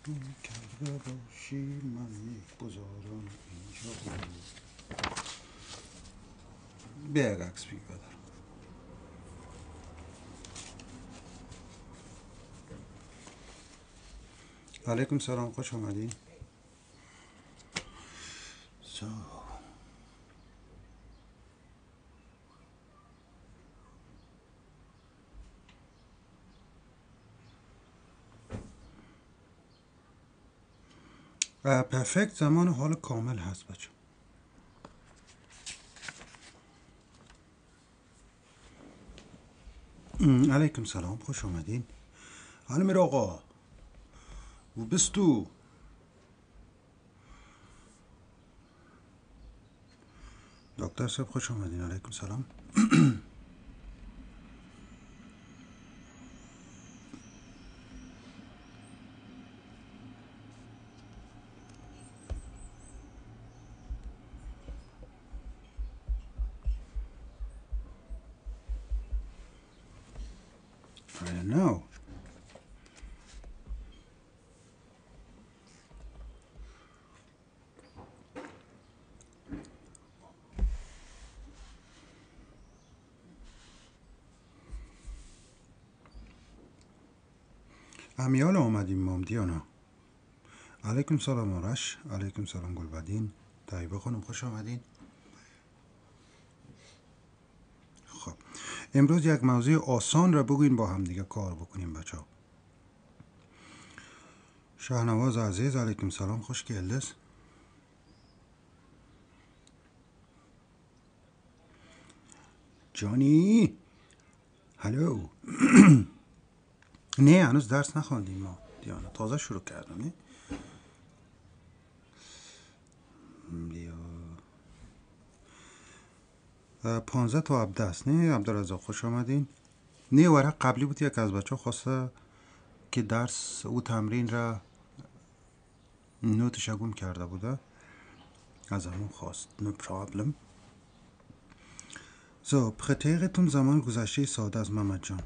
کرده باشی من یک بزارم اینجا بود. بیا یک عکس بگیر بدارم. علیکم سلام، خوش آمدین. So. پرفکت، زمان حال کامل هست بچه. علیکم سلام، خوش آمدین. حالا میره آقا و بستو دکتر صاحب خوش آمدین. علیکم سلام. I don't know. امیال آمدیم مامدیانا. علیکم سلام آرش. علیکم سلام گلبدین. طیبه خانم خوش آمدین. خب امروز یک موضوع آسان را بگوین با هم دیگه کار بکنیم بچه ها. شهنواز عزیز علیکم سلام، خوش گلدس. جانی هلو. نه هنوز درس نخواندیم ما دیانا، تازه شروع کردم. نه بیا 15 تا عبده است. نه عبدالرزاق خوش آمدین. نه ورق قبلی بود یک از بچه ها خواسته که درس او تمرین را نوتش گم کرده بوده، از همون خواست. نو پرابلم. So, präteritum زمان گذشته ساده از محمد جان.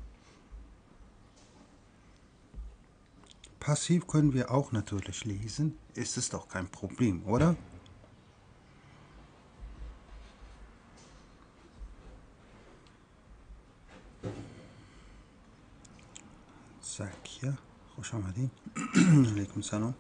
Passiv können wir auch natürlich lesen. Ist es doch kein Problem, oder? زکیه خوش آمدین. علیکم سلام.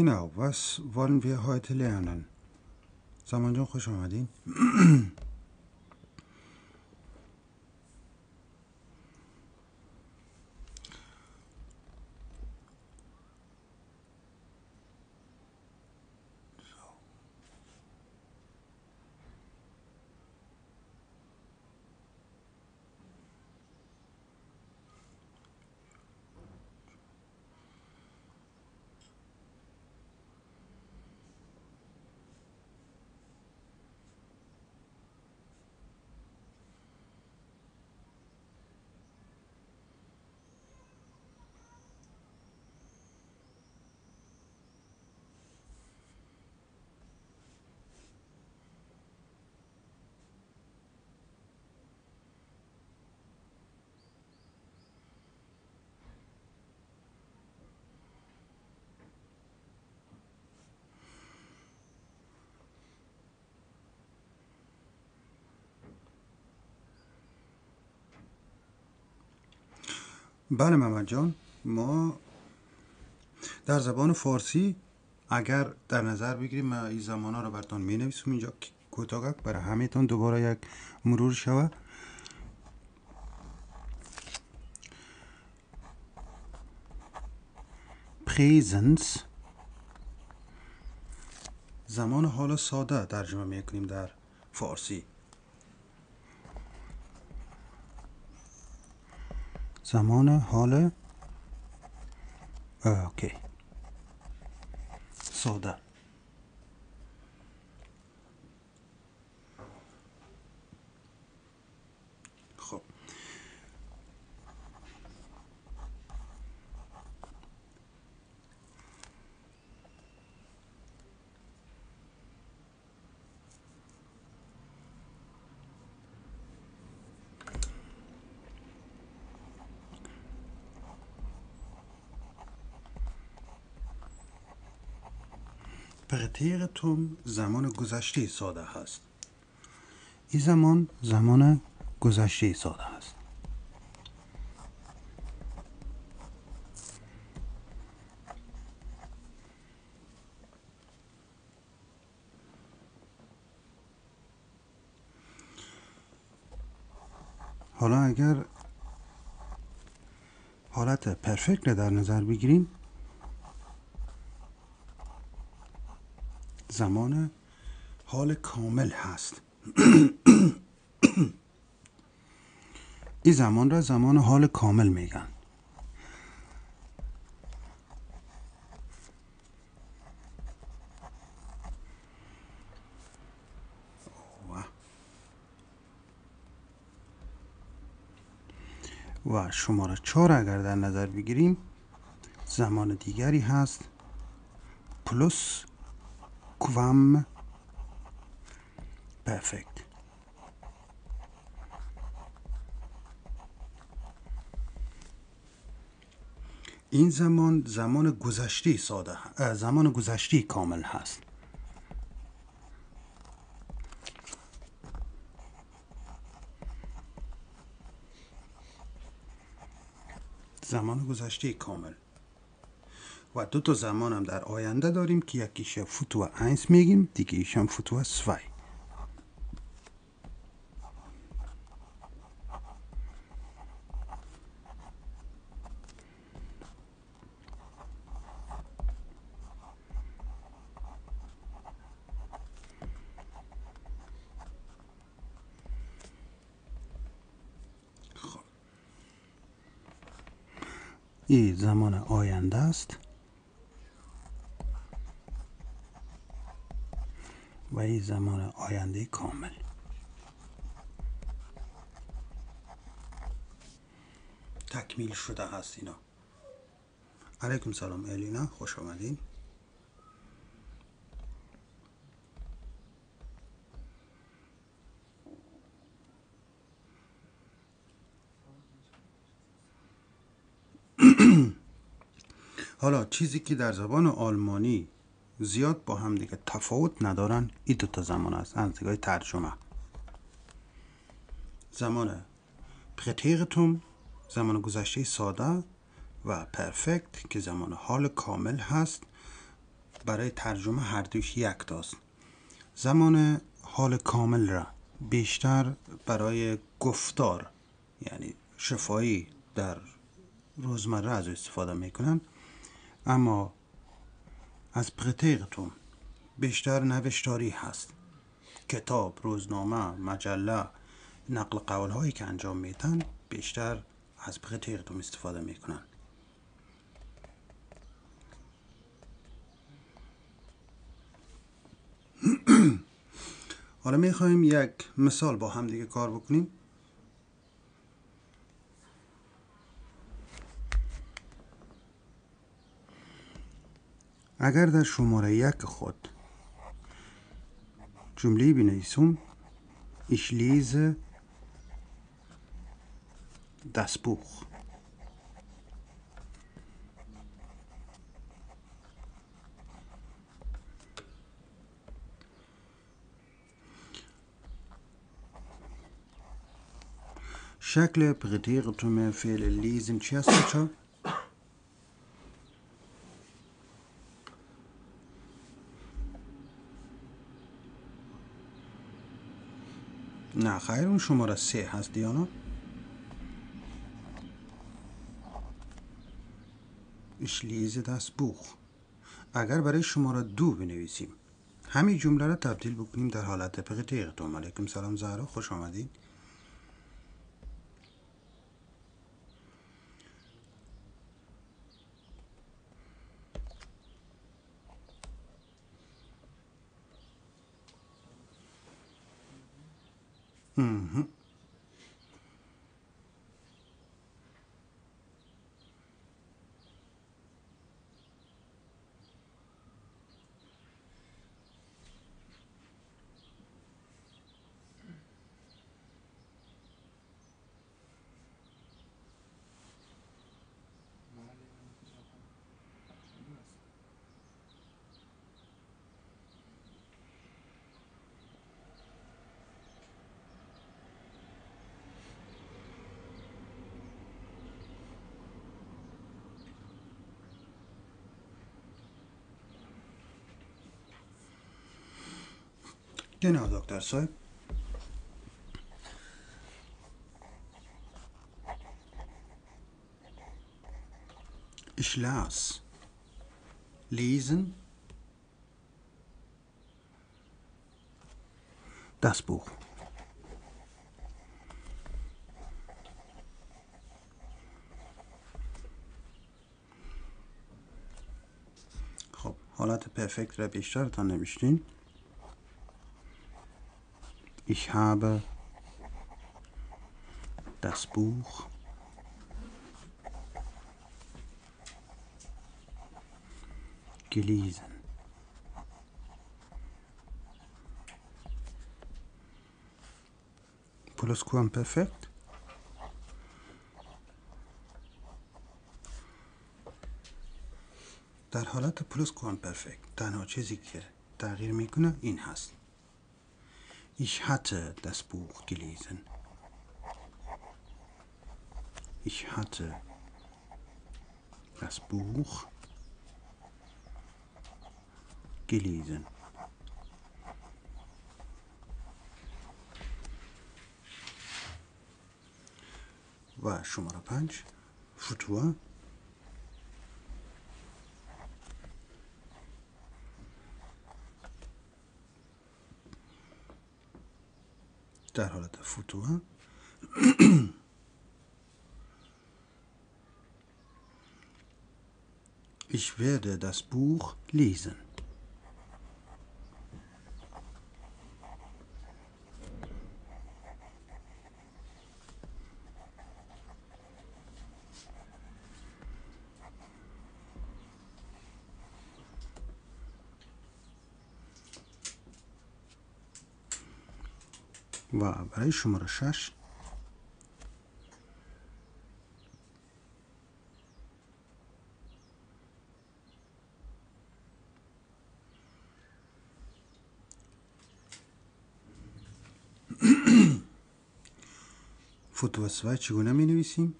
Genau, was wollen wir heute lernen? زمان جان خوش آمدین. بله محمد جان، ما در زبان فارسی اگر در نظر بگیریم، من این زمان ها رو براتون می نویسم اینجا کوتاه برای همه‌تون دوباره یک مرور شوه. پریزنس زمان حال ساده ترجمه میکنیم در فارسی. زمان حال اوکی ساده. خب پرتیرتون زمان گذشته ساده هست. این زمان گذشته ساده هست. حالا اگر حالت پرفکت در نظر بگیریم، زمان حال کامل هست. این زمان را زمان حال کامل میگن. و شماره 4 اگر در نظر بگیریم، زمان دیگری هست پلوس کوام پرفکت. این زمان گذشته ساده زمان گذشته کامل هست. زمان گذشته کامل. و دو تا زمان هم در آینده داریم که یکیش فوتو اینس میگیم، دیگه ایشم فوتو سوی. این زمان آینده است و این زمان آینده کامل. تکمیل شده هست اینا. علیکم سلام الینا، خوش آمدین. حالا چیزی که در زبان آلمانی زیاد با هم دیگه تفاوت ندارن این دو تا زمان است از نگاه ترجمه. زمان پرتیرتوم زمان گذشته ساده و پرفکت که زمان حال کامل هست. برای ترجمه هر دوش یک تاست. زمان حال کامل را بیشتر برای گفتار یعنی شفاهی در روزمره از استفاده میکنن، اما از پرتیرتوم بیشتر نوشتاری هست. کتاب، روزنامه، مجله، نقل قول هایی که انجام میدن بیشتر از پرتیرتوم استفاده میکنن. حالا میخوایم یک مثال با هم دیگه کار بکنیم. اگر در شماره 1 خود جمله بنویسم Ich lese das Buch. شکل پرتیرتوم فعل لیزن چی هست بچه؟ نه خیر، اون شماره 3 هست دیانا. Ich lese das Buch. اگر برای شماره 2 بنویسیم همین جمله را تبدیل بکنیم در حالت پقیقتون. علیکم سلام زهرا، خوش آمدید. Genau, Dr. Soy. Ich las. Lesen. Das Buch. خب حالت پرفکت را بیشتر تا نوشتین. Ich habe das Buch gelesen. پلوسکوامپرفکت. در حالت پلوسکوامپرفکت تنها چیزی که تغییر میکنه این هست. Ich hatte das Buch gelesen. Ich hatte das Buch gelesen. و شماره 5 فتوه. در حالت فتوه Ich werde das Buch lesen. و برای شماره 6 فتوسوای چگونه می نویسیم؟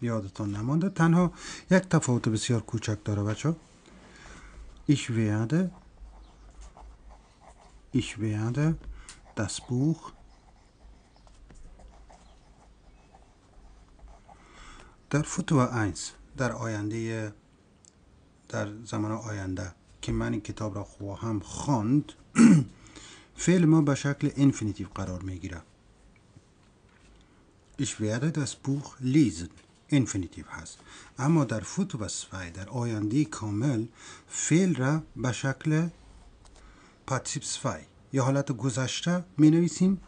یادتان نمانده تنها یک تفاوت بسیار کوچک داره بچه. Ich werde das Buch در فتوه 1 در زمان آینده که من این کتاب را خواهم خواند فعل ما به شکل انفینیتیو قرار میگیره. Ich werde das Buch lesen انفینیتیو هست، اما در فتوه 2 در آینده کامل فعل را به شکل پارتیسیپ 2 یا حالت گذشته می نویسیم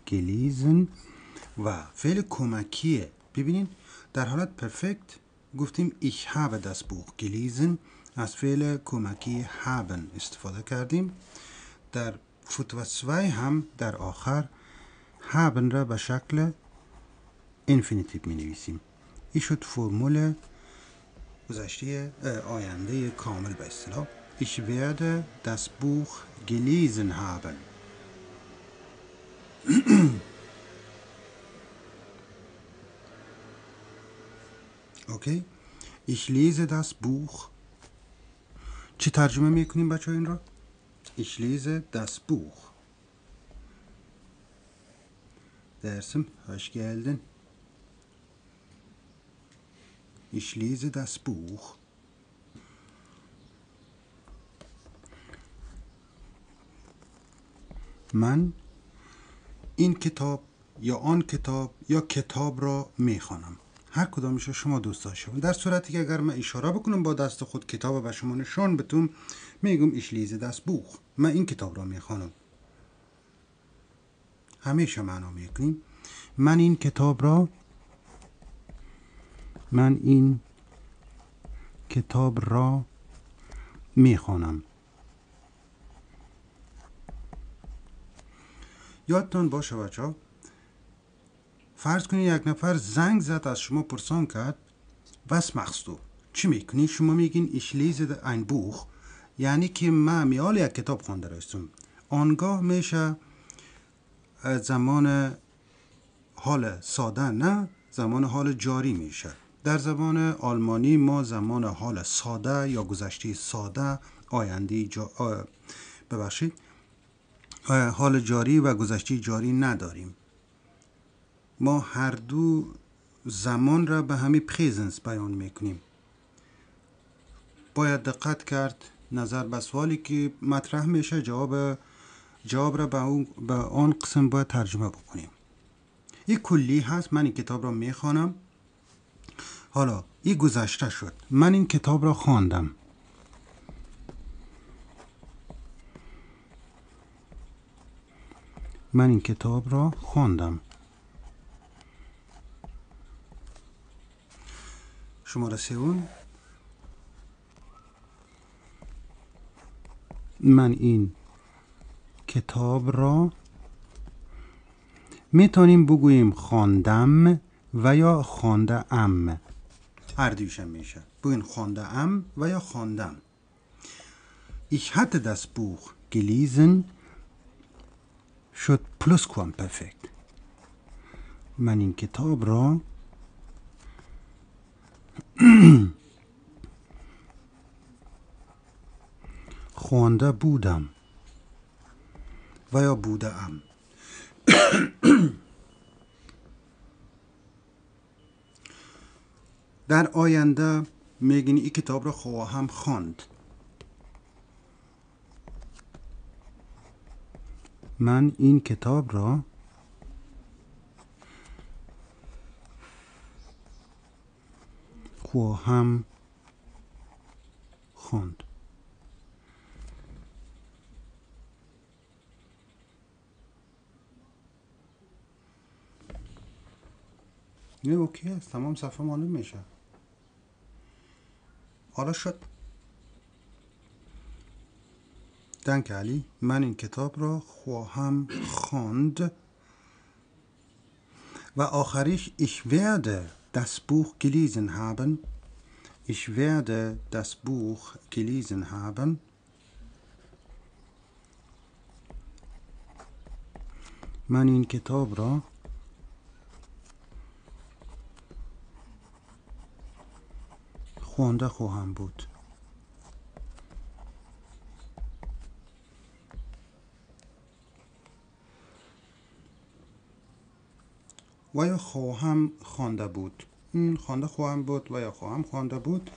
gelesen و فعل کمکی. ببینید در حالت پرفکت گفتیم ich habe das Buch gelesen، از فعل کمکی haben استفاده کردیم. در فتوه 2 هم در آخر haben را به شکل انفینیتیو می نویسیم. این شد فرمول گذشته آینده کامل به اصطلاح. Ich werde das Buch gelesen haben. اوکی. Ich lese das Buch. چی ترجمه میکنیم بچه ها این را؟ Ich lese das Buch. Dersim, hoş geldin. Ich lese das Buch. من این کتاب یا آن کتاب یا کتاب را میخوانم. هر کدامش شما دوست داشته باشید. در صورتی که اگر من اشاره بکنم با دست خود کتاب به شما نشان بدم، میگم ich lese das Buch. من این کتاب را میخوانم. همیشه معنا میکنیم من این کتاب را میخوانم. یادتون باشه بچه ها، فرض کنید یک نفر زنگ زد از شما پرسان کرد was machst du؟ چی میکنی؟ شما میگین ich lese ein Buch، یعنی که من میال یک کتاب خوانده رستم. آنگاه میشه زمان حال ساده، نه زمان حال جاری میشه. در زبان آلمانی ما زمان حال ساده یا گذشته ساده، آینده حال جاری و گذشته جاری نداریم. ما هر دو زمان را به همین پریزنس بیان میکنیم. باید دقت کرد نظر به سوالی که مطرح میشه جواب را به آن قسم باید ترجمه بکنیم. این کلی هست، من این کتاب را میخوانم. حالا این گذشته شد، من این کتاب را خواندم. من این کتاب را خواندم. شماره 3. من این کتاب را میتونیم بگوییم خواندم و یا خوانده ام. هر دویشم میشه. بگوییم خوانده ام و یا خواندم. Ich hatte das Buch gelesen شد پلوسکوامپرفکت. من این کتاب را خوانده بودم و یا بوده ام. در آینده میگین این کتاب را خواهم خواند. من این کتاب را خواهم خواند. نه اوکی است، تمام صفحه معلوم میشه. حالا شد. دنک علی، من این کتاب را خواهم خواند. و آخریش ich werde das Buch gelesen haben. Ich werde das Buch gelesen haben. من این کتاب را خوانده خواهم بود. و یا خواهم خوانده بود. خوانده خواهم بود و یا خواهم خوانده بود.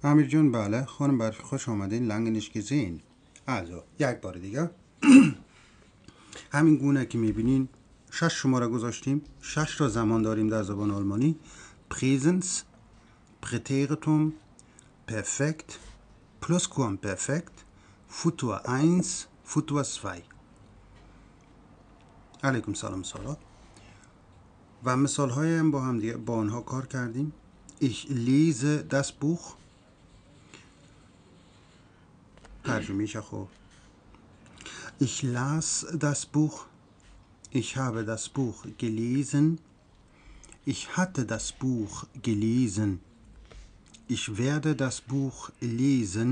امیر جون بله خانم برفی خوش آمدین. لنگنش gesehen. also یک بار دیگه همین گونه که میبینین 6 شماره گذاشتیم. 6 را زمان داریم در زبان آلمانی. Präsens, Präteritum, Perfekt, Plusquamperfekt, Futur 1, Futur 2. علیکم سلام سالا. و مثال های هم با آنها کار کردیم. Ich lese das Buch. ترجمه‌ایش خب. Ich las das Buch. Ich habe das Buch gelesen. Ich hatte das Buch gelesen. Ich werde das Buch lesen.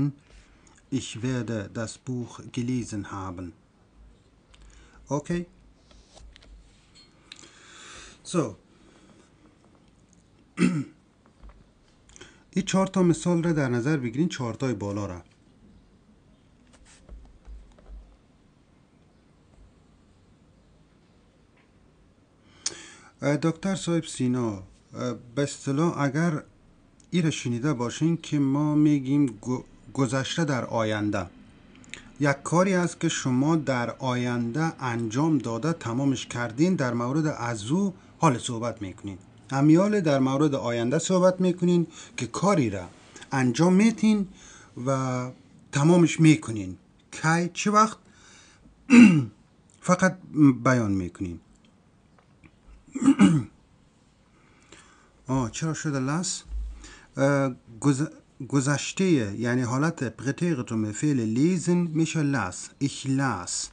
Ich werde das Buch gelesen haben. Okay? So. این 4 تا مثال را در نظر بگیرین، 4 تای بالا را. دکتر صاحب سینا، به اصطلاح اگر این را شنیده باشین که ما میگیم گذشته در آینده، یک کاری است که شما در آینده انجام داده تمامش کردین، در مورد از او حال صحبت میکنین. همیال در مورد آینده صحبت میکنین که کاری را انجام میتین و تمامش میکنین. کی؟ چه وقت؟ فقط بیان میکنین. چرا شده لس؟ گذشته یعنی حالت پرتیغتوم فعل لیزن میشه لس. Ich las.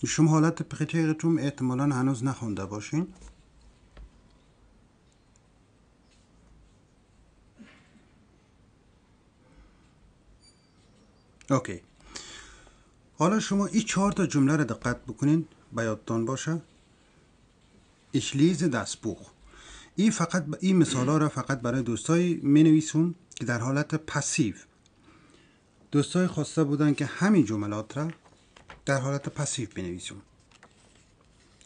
شما حالت پرتیغتوم احتمالا هنوز نخونده باشین. اوکی. حالا شما این 4 تا جمله را دقت بکنین، به یادتان باشه. Ich lese das Buch. این مثالا را فقط برای دوستای می نویسون که در حالت پسیو. دوستای خواسته بودن که همین جملات را در حالت پسیو بنویسون.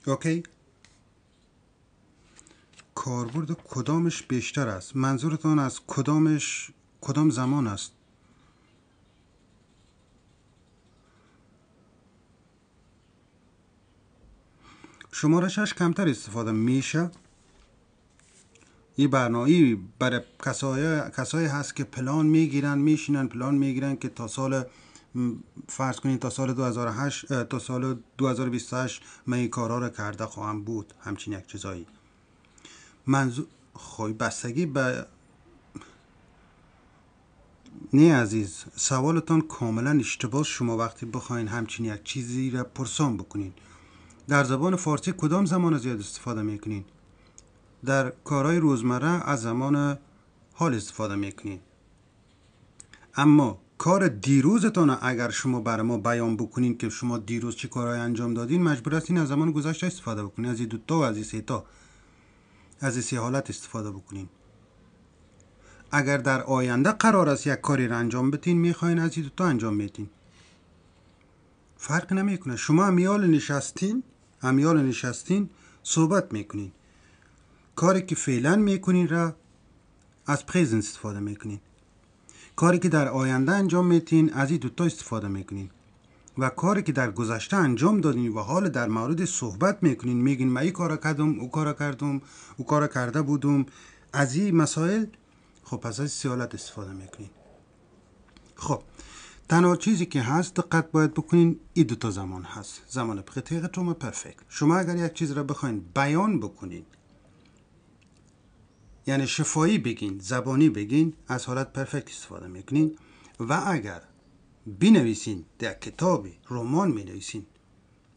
اوکی؟ کاربرد کدامش بیشتر است؟ منظورتان از کدام زمان است؟ شماره 6 کمتر استفاده میشه. این برنامه برای کسایی هست که پلان میگیرن، میشینن پلان میگیرن که تا سال فرض کنید تا سال 2008 تا سال 2028 من این کارها رو کرده خواهم بود، همچین یک چیزایی. منظور خب بستگی به نه عزیز، سوالتان کاملا اشتباه. شما وقتی بخواین همچین یک چیزی را پرسان بکنین، در زبان فارسی کدام زمان زیاد استفاده میکنین؟ در کارهای روزمره از زمان حال استفاده میکنین. اما کار دیروزتان اگر شما برای ما بیان بکنین که شما دیروز چی کارهای انجام دادین، مجبور هستین از زمان گذشته استفاده بکنین. از این 2 تا و از این 3 تا، از این 3 حالت استفاده بکنین. اگر در آینده قرار است یک کاری را انجام بدین، میخواین از این 2 تا انجام بدین. فرق نمیکنه. شما همیال نشستین صحبت میکنین. کاری که فعلا میکنین را از پرزنت استفاده میکنین. کاری که در آینده انجام میتین از این 2 تا استفاده میکنین. و کاری که در گذشته انجام دادین و حال در مورد صحبت میکنین، میگین من این کارا کردم، او کارا کردم، او کارا کرده بودم، از این مسائل. خب پس از سیالت استفاده میکنین. خب تنها چیزی که هست دقت باید بکنین، این 2 تا زمان هست، زمان پرتیغتوم و پرفکت. شما اگر یک چیز را بخواین بیان بکنین، یعنی شفاهی بگین، زبانی بگین، از حالت پرفکت استفاده میکنین. و اگر بنویسین، در کتابی رمان مینویسین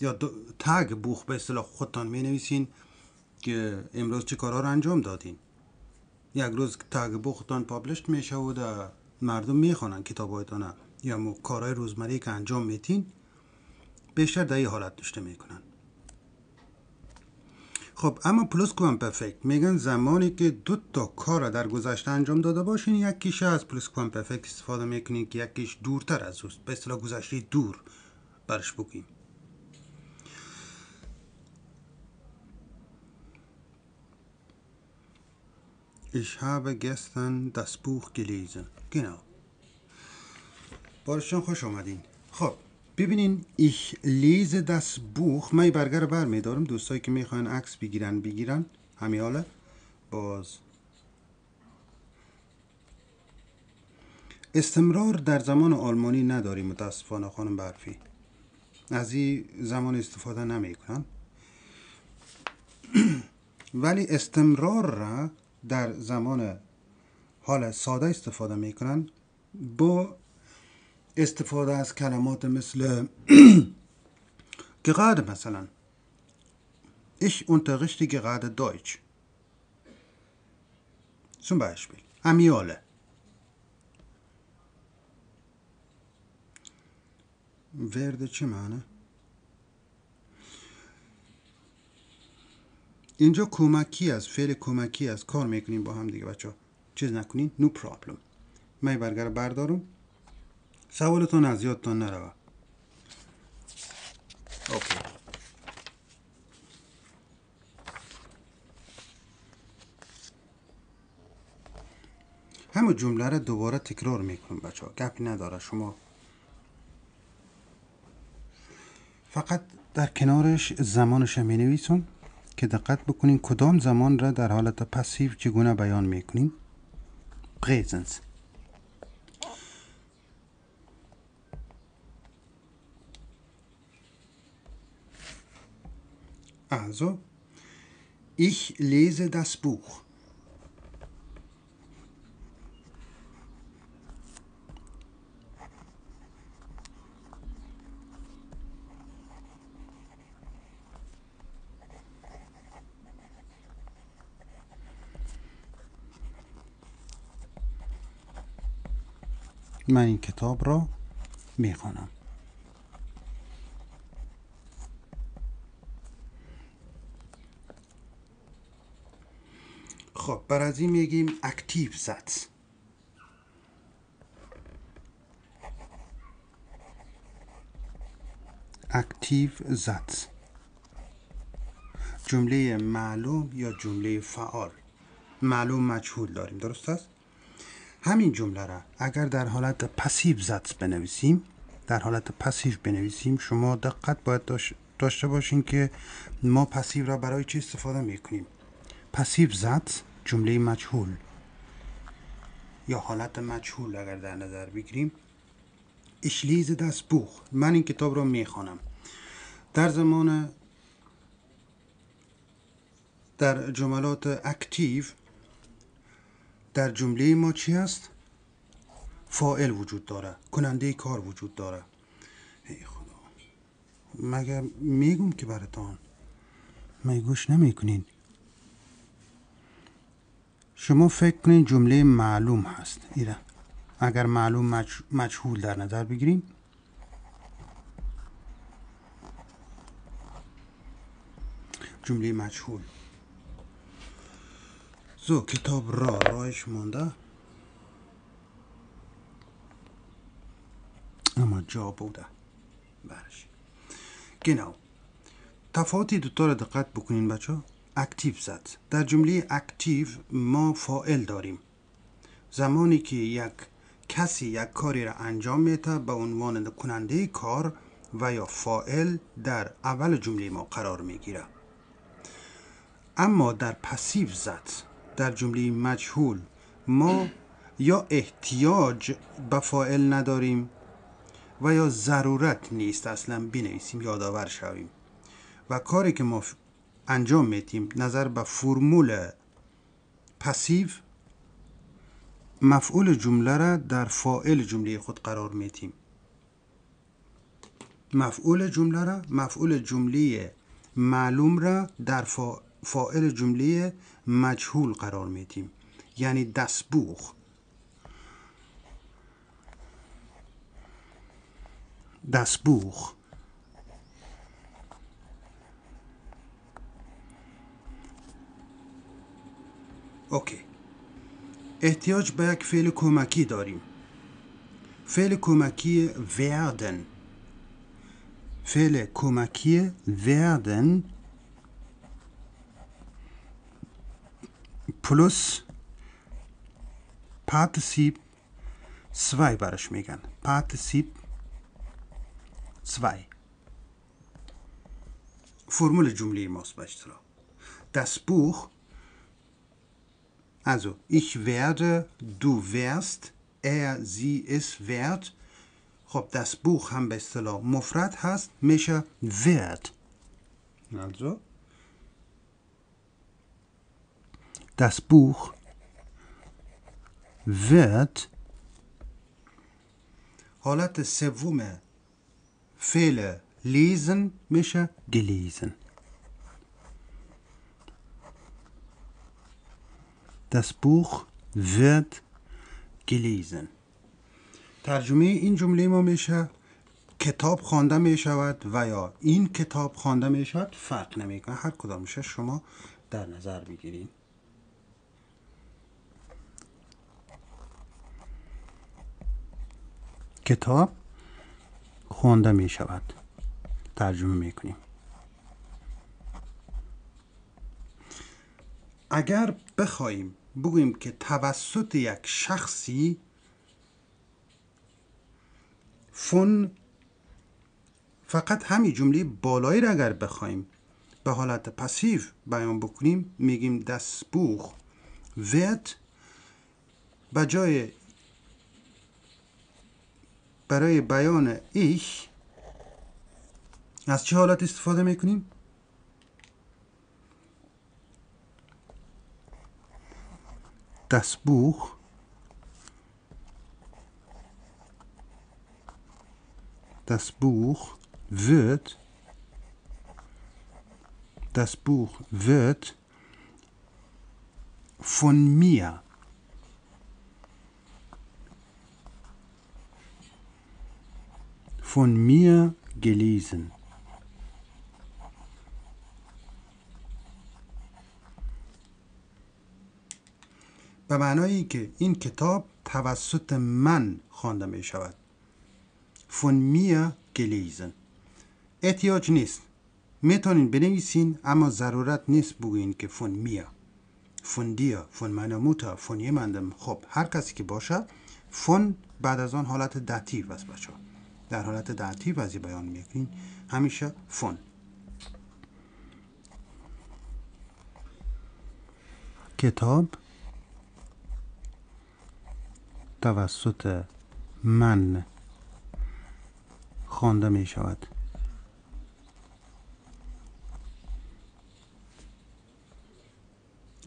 یا تگ بوخ به اصطلاح خودتان مینویسین که امروز چه کارها رو انجام دادین. یک روز تگ بوختان پابلشت میشه و مردم میخوانن کتابایتان یا کارهای روزمره که انجام میتین، بیشتر در این حالت داشته میکنن. خب اما پلوسکوامپرفکت میگن زمانی که 2 تا کار را در گذشته انجام داده باشین، یکیش از پلوسکوامپرفکت استفاده میکنین که یکیش دورتر از اوست، به اصطلاح گذشته دور برش بگیم. Ich habe gestern das Buch gelesen. genau. بارشان خوش آمدین. خب ببینین، ich lese das Buch. من برگر بر میدارم. دوستایی که میخواین عکس بگیرن همیاله. باز استمرار در زمان آلمانی نداریم متاسفانه خانم برفی، از این زمان استفاده نمی کنن. ولی استمرار را در زمان حال ساده استفاده می کنن با استفاده از کلمات مثل gerade مثلا ich unterrichte gerade Deutsch zum Beispiel امیاله ورد چه معنی؟ اینجا کمکی از فعل کمکی از کار میکنیم با هم دیگه بچه ها، چیز نکنین. no problem. من برگر بردارم، سوالتون از یادتان نروه. اوکی. همه جمله را دوباره تکرار میکنم بچه ها، گپی نداره. شما فقط در کنارش زمانش می نویسون که دقت بکنین کدام زمان را در حالت پسیو چگونه بیان میکنیم. پریزنس. Also, ich lese das Buch. من این کتاب را میخوانم. خب بر از این میگیم اکتیو زتس. اکتیو زتس، جمله معلوم یا جمله فعال. معلوم مجهول داریم، درست است؟ همین جمله را اگر در حالت پسیو زتس بنویسیم، در حالت پسیو بنویسیم، شما دقت باید داشته باشین که ما پسیو را برای چی استفاده میکنیم. پسیو زتس جمله مجهول یا حالت مجهول اگر در نظر بگیریم. Ich lese das Buch. من این کتاب را میخوانم. در جملات اکتیو در جمله ما چی هست؟ فاعل وجود داره، کننده کار وجود داره. ای خدا، مگر میگم که براتان مگه گوش نمیکنین؟ شما فکر کنین جمله معلوم هست ایره. اگر معلوم مجهول در نظر بگیریم، جمله مجهول. زو کتاب راهش مونده اما جا بوده برش. genau. تفاوتی دوتا را دقت بکنین بچه ها. اکتیو زد. در جمله اکتیو ما فاعل داریم. زمانی که یک کسی یک کاری را انجام میده به عنوان کننده کار و یا فاعل در اول جمله ما قرار میگیره. اما در پسیو زد در جمله مجهول ما یا احتیاج به فاعل نداریم و یا ضرورت نیست اصلا بنویسیم، یادآور شویم و کاری که ما انجام میدیم نظر به فرمول پسیو مفعول جمله را در فاعل جمله خود قرار میدیم. مفعول جمله معلوم را در فاعل جمله مجهول قرار میدیم، یعنی das Buch. das Buch. اوکی. احتیاج به یک فعل کمکی داریم. فعل کمکی werden. فعل کمکی werden پلس پارتیسیپ 2 برش میگن. پارتیسیپ 2 فرمول جمله ماست به اصطلاح. das Buch. Also ich werde, du wärst, sie es wert. خب das Buch هم به اصطلاح مفرد هست، میشه wert. also das Buch wird حالت سوم فعل lesen میشه gelesen. Das Buch wird gelesen. ترجمه این جمله ما میشه کتاب خوانده می شود و یا این کتاب خوانده می شود. فرق نمی کنه، هر کدامش شما در نظر بگیرید. کتاب خوانده می شود، ترجمه می کنیم. اگر بخوایم بگوییم که توسط یک شخصی فون، فقط همین جمله بالایی را اگر بخوایم به حالت پسیو بیان بکنیم میگیم das Buch wird برای بیان ich از چه حالت استفاده میکنیم؟ Das Buch wird von mir gelesen. به معنایی که این کتاب توسط من خوانده می شود. von mir gelesen. احتیاج نیست، میتونین بنویسین اما ضرورت نیست بگوین که von mir، von dir، von meiner Mutter، von jemandem. خب هر کسی که باشه von بعد از آن حالت داتیو است بچه ها. در حالت داتیو از بیان میکنین همیشه von. کتاب توسط من خوانده می شود.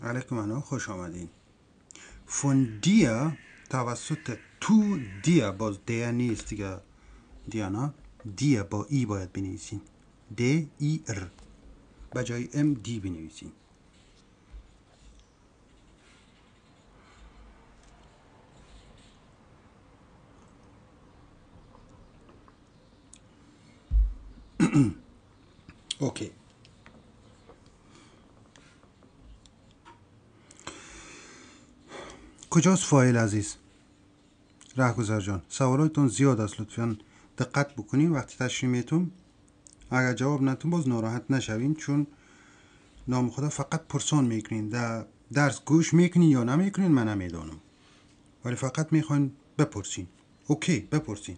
علیکم انا، خوش آمدین. von dir توسط تو، dir باز dir نیست دیگه، دیانا dir با ای باید بنویسین، d i r بجای m d بنویسین. اوکی. کجاست فاعل عزیز؟ رهگذر جان، سوالاتون زیاد است، لطفاً دقت بکنین وقتی تشریح میتون. اگر جواب نتون باز ناراحت نشوین، چون نام خدا فقط پرسان میکنین. در درس گوش میکنین یا نمیکنین من نمیدانم، ولی فقط میخواین بپرسین. اوکی بپرسین.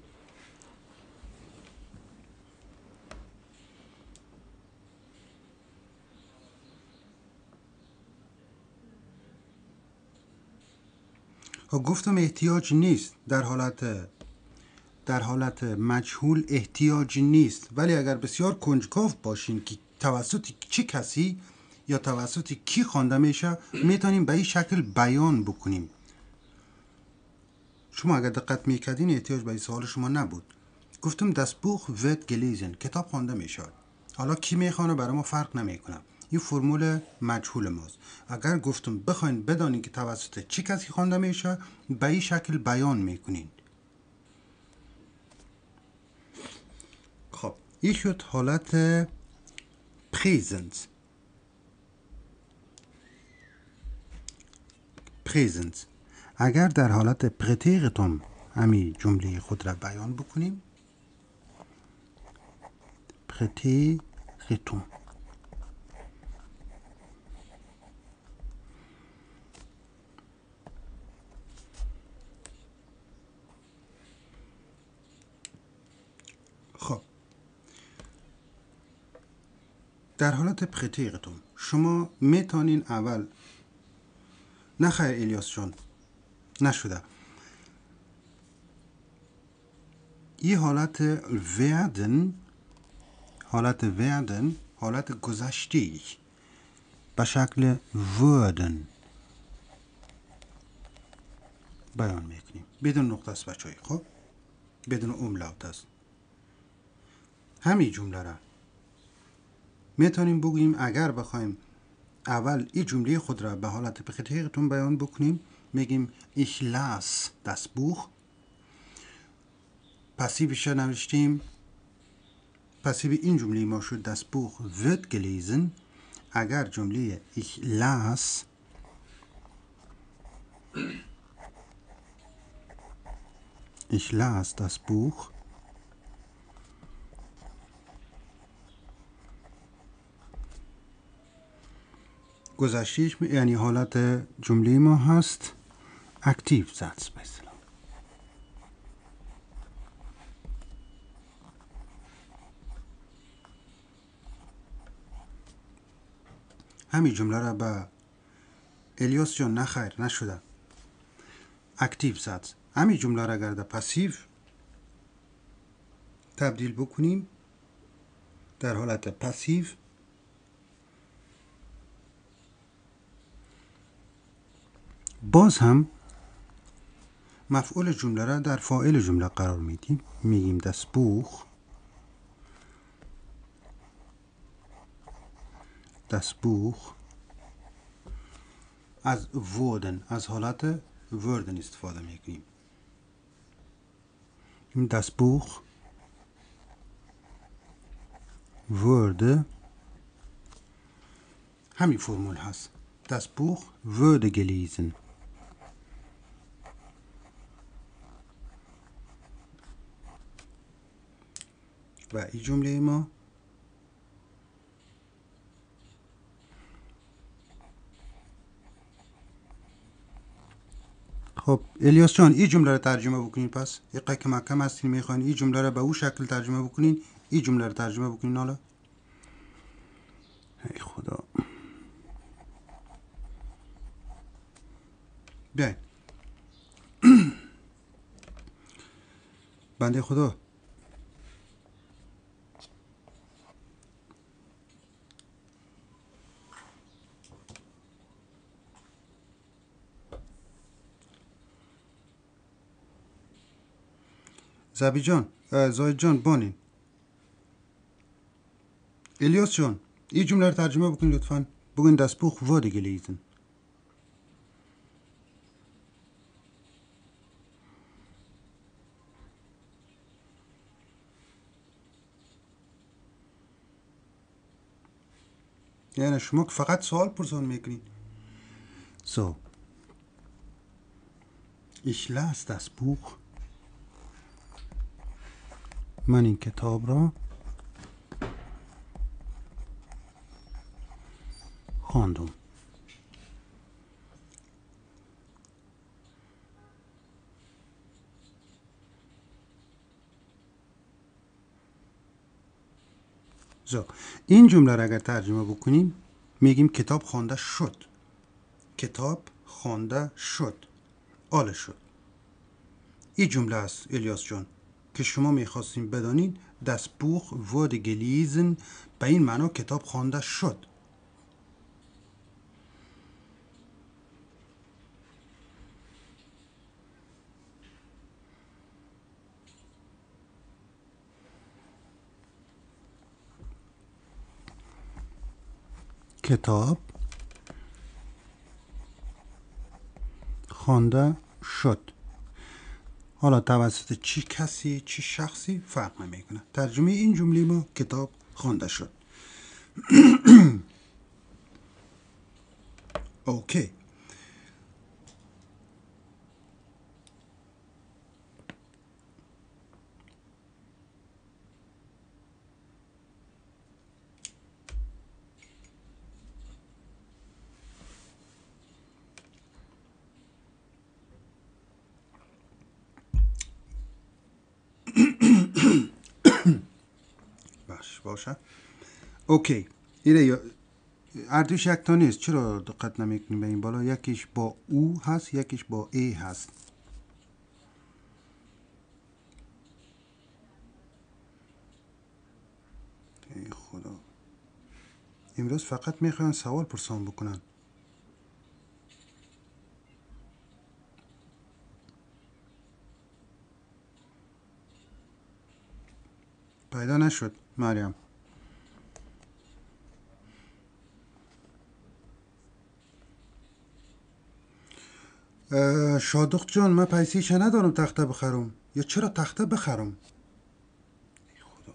گفتم احتیاج نیست، در حالت مجهول احتیاج نیست، ولی اگر بسیار کنجکاو باشین که توسط چه کسی یا توسط کی خوانده میشه میتونیم به این شکل بیان بکنیم. شما اگر دقت میکردین احتیاج به این سوال شما نبود. گفتم das Buch wird gelesen، کتاب خوانده میشه. حالا کی میخوانه برای ما فرق نمیکنه، این فرمول مجهول ماست. اگر گفتم بخواین بدانین که توسط چه کسی خوانده میشه به این شکل بیان میکنین. خب این شد حالت پریزنت. اگر در حالت پرتیرتم همین جمله خود را بیان بکنیم، پرتیرتم خب در حالت پرتیرتم شما میتونین اول، نه خیر الیاس جان نشده، این حالت werden حالت گذشته به شکل wurden بیان میکنیم. بدون نقطه است بچه های. خب بدون املاوت است. همین جمله را میتونیم بگوییم اگر بخوایم اول این جمله خود را به حالت بخیتیقتون بیان بکنیم، میگیم ich las das Buch. پسیوش را نوشتیم. پسیو این جمله ما شد das Buch wird gelesen. اگر جمله ich las das Buch گذشتهش یعنی حالت جمله ما هست اکتیو زدس به اصطلاح. همین جمله را به الیاس جان نخیر نشده اکتیو زدس. همین جمله را اگر در پسیو تبدیل بکنیم در حالت پسیو باز هم مفعول جمله را در فاعل جمله قرار میدیم. میگیم das Buch از wurden از حالت wurden استفاده میکنیم. das Buch wurde همین فرمول هست. das Buch wurde gelesen. و این جمله ما خب الیاس جان این جمله رو ترجمه بکنین. پس یقه که محکم هستین میخواین این جمله رو به اون شکل ترجمه بکنین. این جمله رو ترجمه بکنین. حالا ای خدا بیاین بنده خدا زبی جان زاید جان بانین. الیاس جان این جمله رو ترجمه بکنین لطفاً. بگوین das Buch wurde gelesen. یعنی شما که فقط سوال پرسان میکنین. So ich las das Buch. من این کتاب را خواندم. این جمله را اگر ترجمه بکنیم میگیم کتاب خوانده شد. کتاب خوانده شد. آله شد. این جمله است الیاس جان که شما میخواستیم بدانین das Buch wurde gelesen به این معنا کتاب خوانده شد. کتاب خوانده شد. حالا توسط چی کسی چی شخصی فرق نمیکنه. ترجمه این جمله ما کتاب خوانده شد. اوکی. باشه. اوکی. اینه اردوش یک تا نیست. چرا دقت نمیکنیم به این بالا؟ یکیش با او هست یکیش با ای هست. ای خدا، امروز فقط میخوان سوال پرسان بکنن. پیدا نشد مریم. شادق جان، من پیسیش ندارم تخته بخرم. یا چرا تخته بخرم؟ خدا.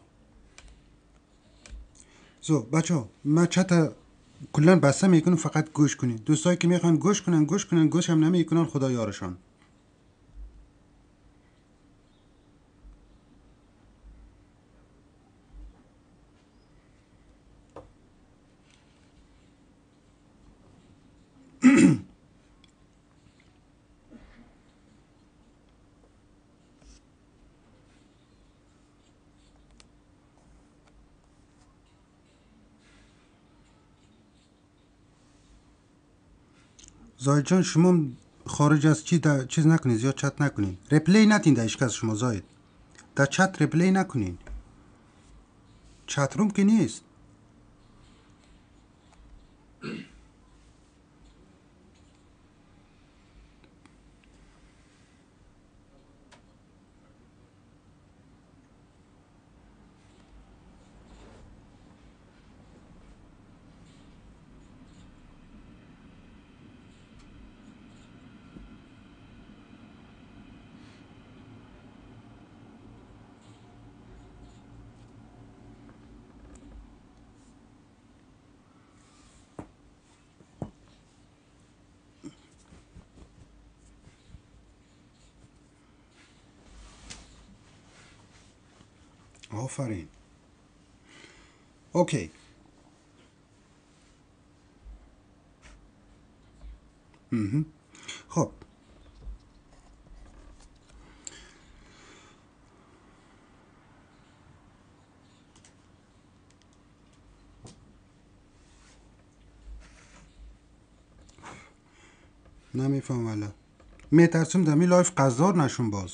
زو بچه ها، من چت کلا بسته میکنم، فقط گوش کنین. دوستایی که میخوان گوش کنن گوش هم نمیکنن، خدا یارشان. زاید جان، شما خارج از چیز نکنید، زیاد چت نکنین. ریپلی نتین در اشکال شما زاید. در چت ریپلی نکنین. چت روم که نیست. آفرین. اوکی. خب نمیفهم والا. میترسم دمی لایف قذار نشون باز.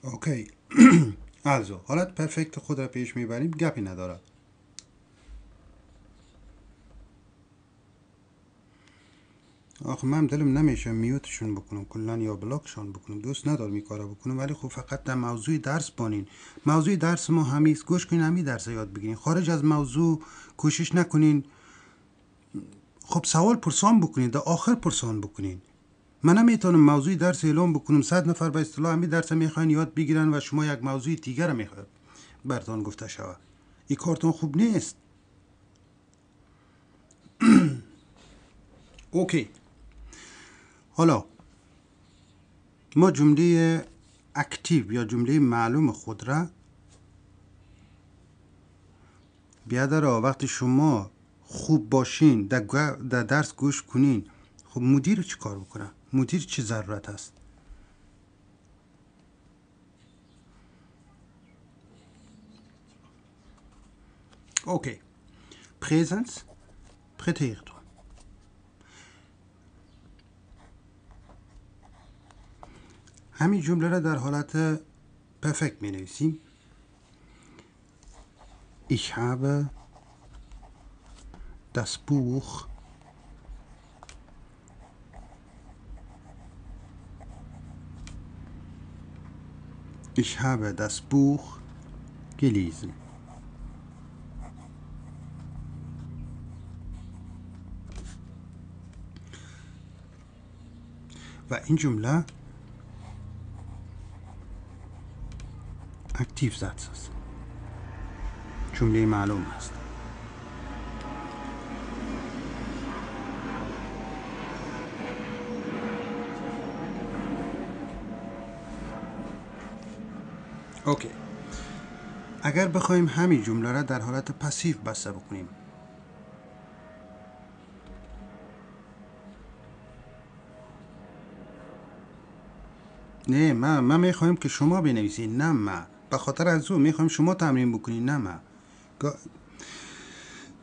اوکی. also حالت پرفکت خود را پیش میبریم، گپی ندارد. آخه من دلم نمیشه میوتشون بکنم کلا یا بلاکشون بکنم، دوست ندارم این کارا بکنم، ولی خب فقط در موضوع درس بانین. موضوع درس ما همیست، گوش کنین همین درس یاد بگیرین، خارج از موضوع کوشش نکنین. خب سوال پرسان بکنین، در آخر پرسان بکنین. من نمیتونم موضوع درس اعلام بکنم 100 نفر به اصطلاح همین درس میخواین یاد بگیرن و شما یک موضوع دیگر میخواید براتون گفته شود. این کارتون خوب نیست. اوکی. حالا ما جمله اکتیو یا جمله معلوم خود را بیادر وقتی شما خوب باشین در درس گوش کنین، خب مدیر چی کار بکنه؟ مدیر چی ضرورت است؟ اوکی. پریزنس، پرتیرتون. همین جمله را در حالت پرفکت می نویسیم. Ich habe das Buch gelesen. و این جمله اکتیو زدس است، جمله معلوم است. اوکی. اگر بخوایم همین جمله را در حالت پسیو بسته بکنیم، نه من میخوایم که شما بنویسید، نه من. به خاطر از او میخوایم شما تمرین بکنید، نه من.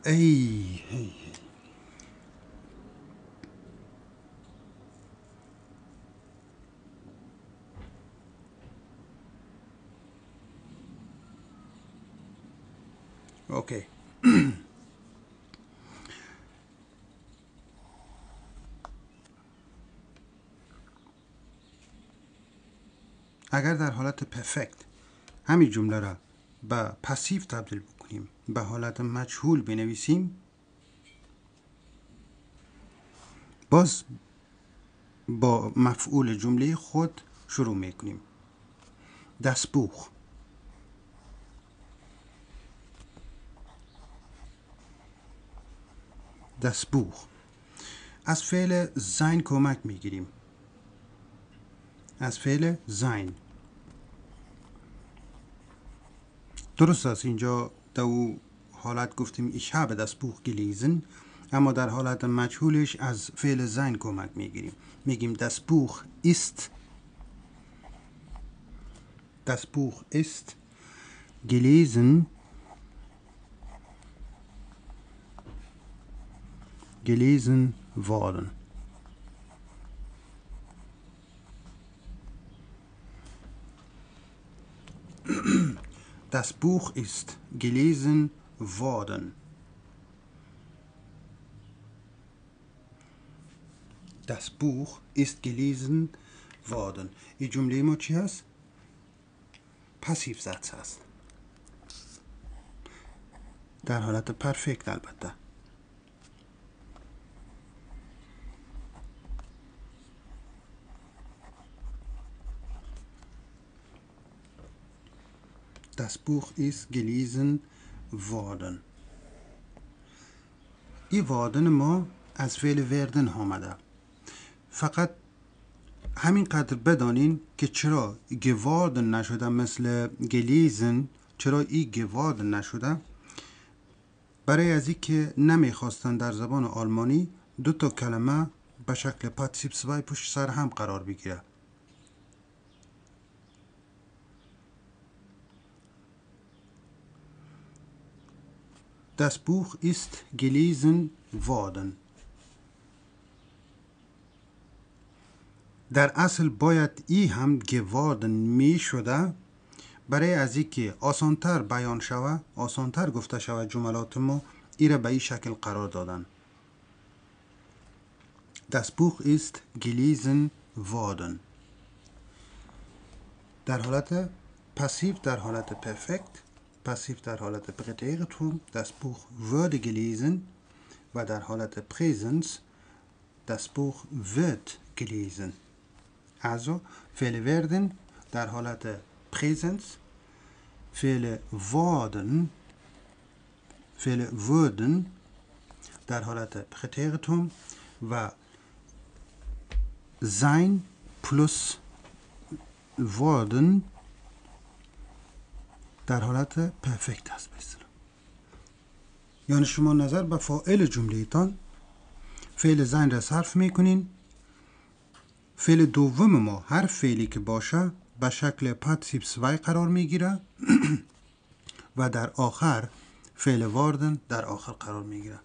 ای اوکی. اگر در حالت پرفکت همین جمله را به پسیو تبدیل بکنیم، به حالت مجهول بنویسیم، باز با مفعول جمله خود شروع میکنیم. Das Buch. Das Buch. از فعل sein کمک میگیریم. از فعل sein. درست است اینجا در او حالت گفتیم ich habe das Buch gelesen، اما در حالت مجهولش از فعل sein کمک میگیریم. میگیم das Buch ist. Das Buch ist gelesen worden. Das Buch ist gelesen worden. Das Buch ist gelesen worden. این جمله ما چی هست؟ پسیو ساتز هست. در حالت پرفکت البته. Das Buch ist gelesen worden. این worden ما از فعل werden آمده. فقط همینقدر بدانین که چرا geworden نشده مثل gelesen، چرا این geworden نشده؟ برای از این که نمیخواستن در زبان آلمانی دو تا کلمه به شکل پاتسیب سوای پشت سر هم قرار بگیره. Das Buch ist gelesen worden. در اصل باید ای هم geworden می شده، برای از این که آسانتر بیان شوه، آسانتر گفته شوه جملات ما، ای را به این شکل قرار دادن. Das Buch ist gelesen worden. در حالت پسیو در حالت پرفکت، پسیو در حالت پräteritum das Buch wurde gelesen و در حالت پرزنس das Buch wird gelesen. also فعل werden در حالت پرزنس، فعل worden، فعل wurden در حالت پräteritum و sein plus worden در حالت پرفکت هست. بسیار. یعنی شما نظر به فاعل جمله تان فعل زین را صرف میکنین، فعل دوم ما هر فعلی که باشه به شکل پاتسیب سوای قرار میگیره و در آخر فعل واردن در آخر قرار میگیره.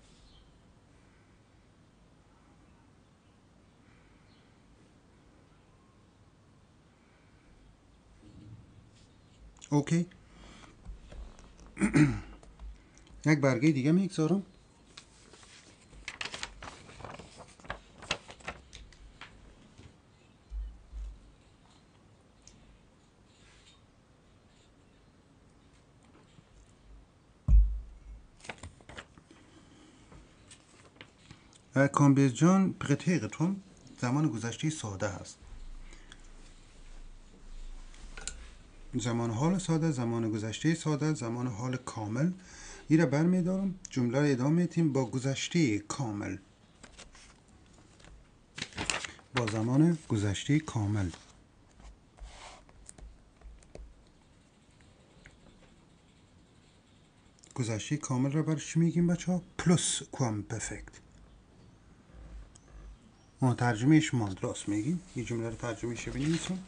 اوکی. یک برگه دیگه میگذارم. کامبیزجان پräteritum زمان گذشته ساده هست. زمان حال ساده، زمان گذشته ساده، زمان حال کامل. این را برمیدارم، جمله را ادامه میتیم با گذشته کامل، با زمان گذشته کامل. گذشته کامل را برش میگیم بچه ها؟ پلوس کوام پرفکت. ترجمهش ما درست میگیم. این جمله رو ترجمهش بنویسیم.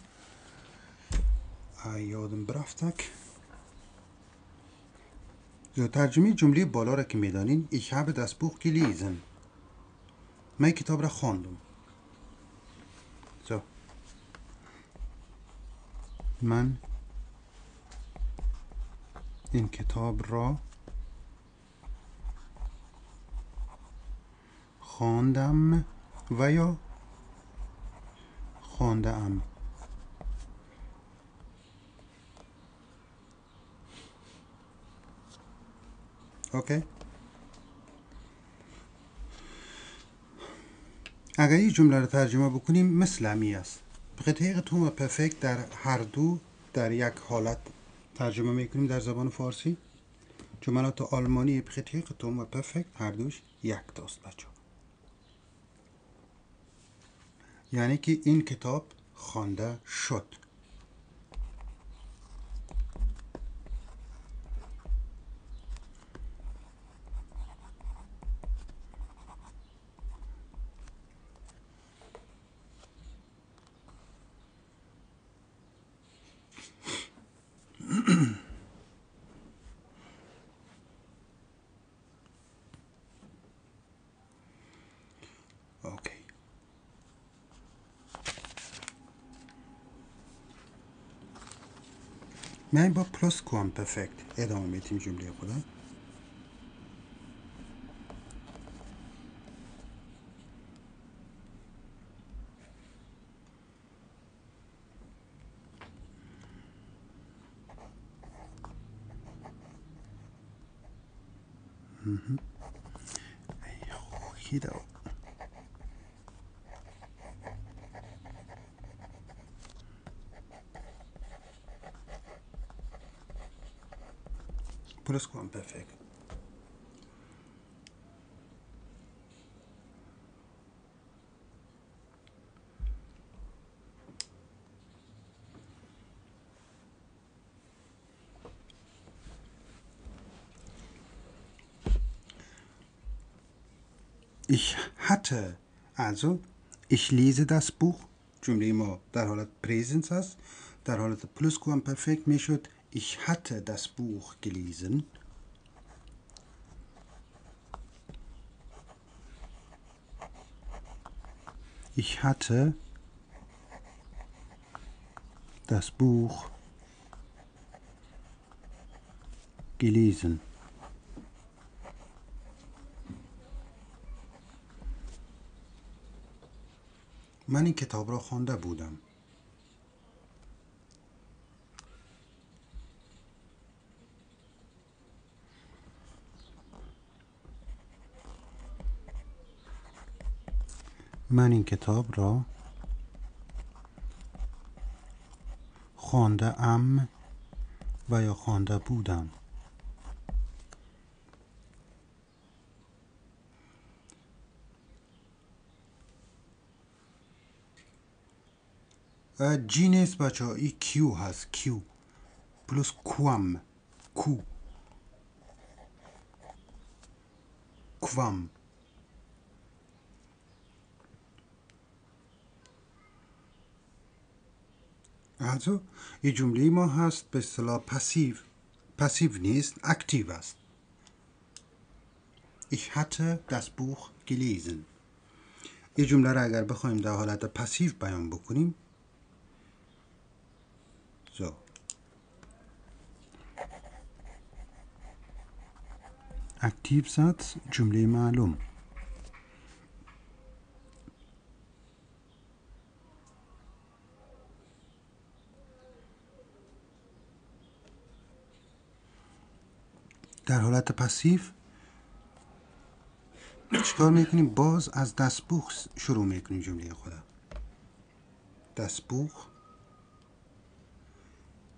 یادم برفتک. زو ترجمه جمله بالا را که میدانین ich habe das Buch gelesen. من کتاب را خواندم. زو من این کتاب را خواندم و یا خوانده‌ام. اوکی. اگر این جمله را ترجمه بکنیم مثل همی است. پرتیقتون و پرفکت در هر دو در یک حالت ترجمه میکنیم در زبان فارسی. جملات آلمانی پرتیقتون و پرفکت هر دوش یک تاست بچه. یعنی که این کتاب خوانده شد. اوکی. من با پلس کوام پرفکت ادامه میتیم جمله خدا. خیلی پلس کوام پرفکت. Ich hatte, also ich lese das Buch. جمله ما در حالت پریزنس است. در حالت پلس کوام پرفکت میشد ich hatte das Buch gelesen. Ich hatte das Buch gelesen. من این کتاب را خوانده بودم. من این کتاب را خوانده ام و یا خوانده بودم. جی نیست بچه ها، ای کیو هست. کیو پلس کوام. کو کوام. also این جمله ما هست به اصطلاح پسیو. پسیو نیست، اکتیو است. Ich hatte das Buch gelesen. این جمله را اگر بخوایم در حالت پسیو بیان بکنیم so اکتیو ساتز جمله معلوم. در حالت پسیو چیکار میکنیم؟ باز از دستبوخ شروع میکنیم جمله خدا. دستبوخ.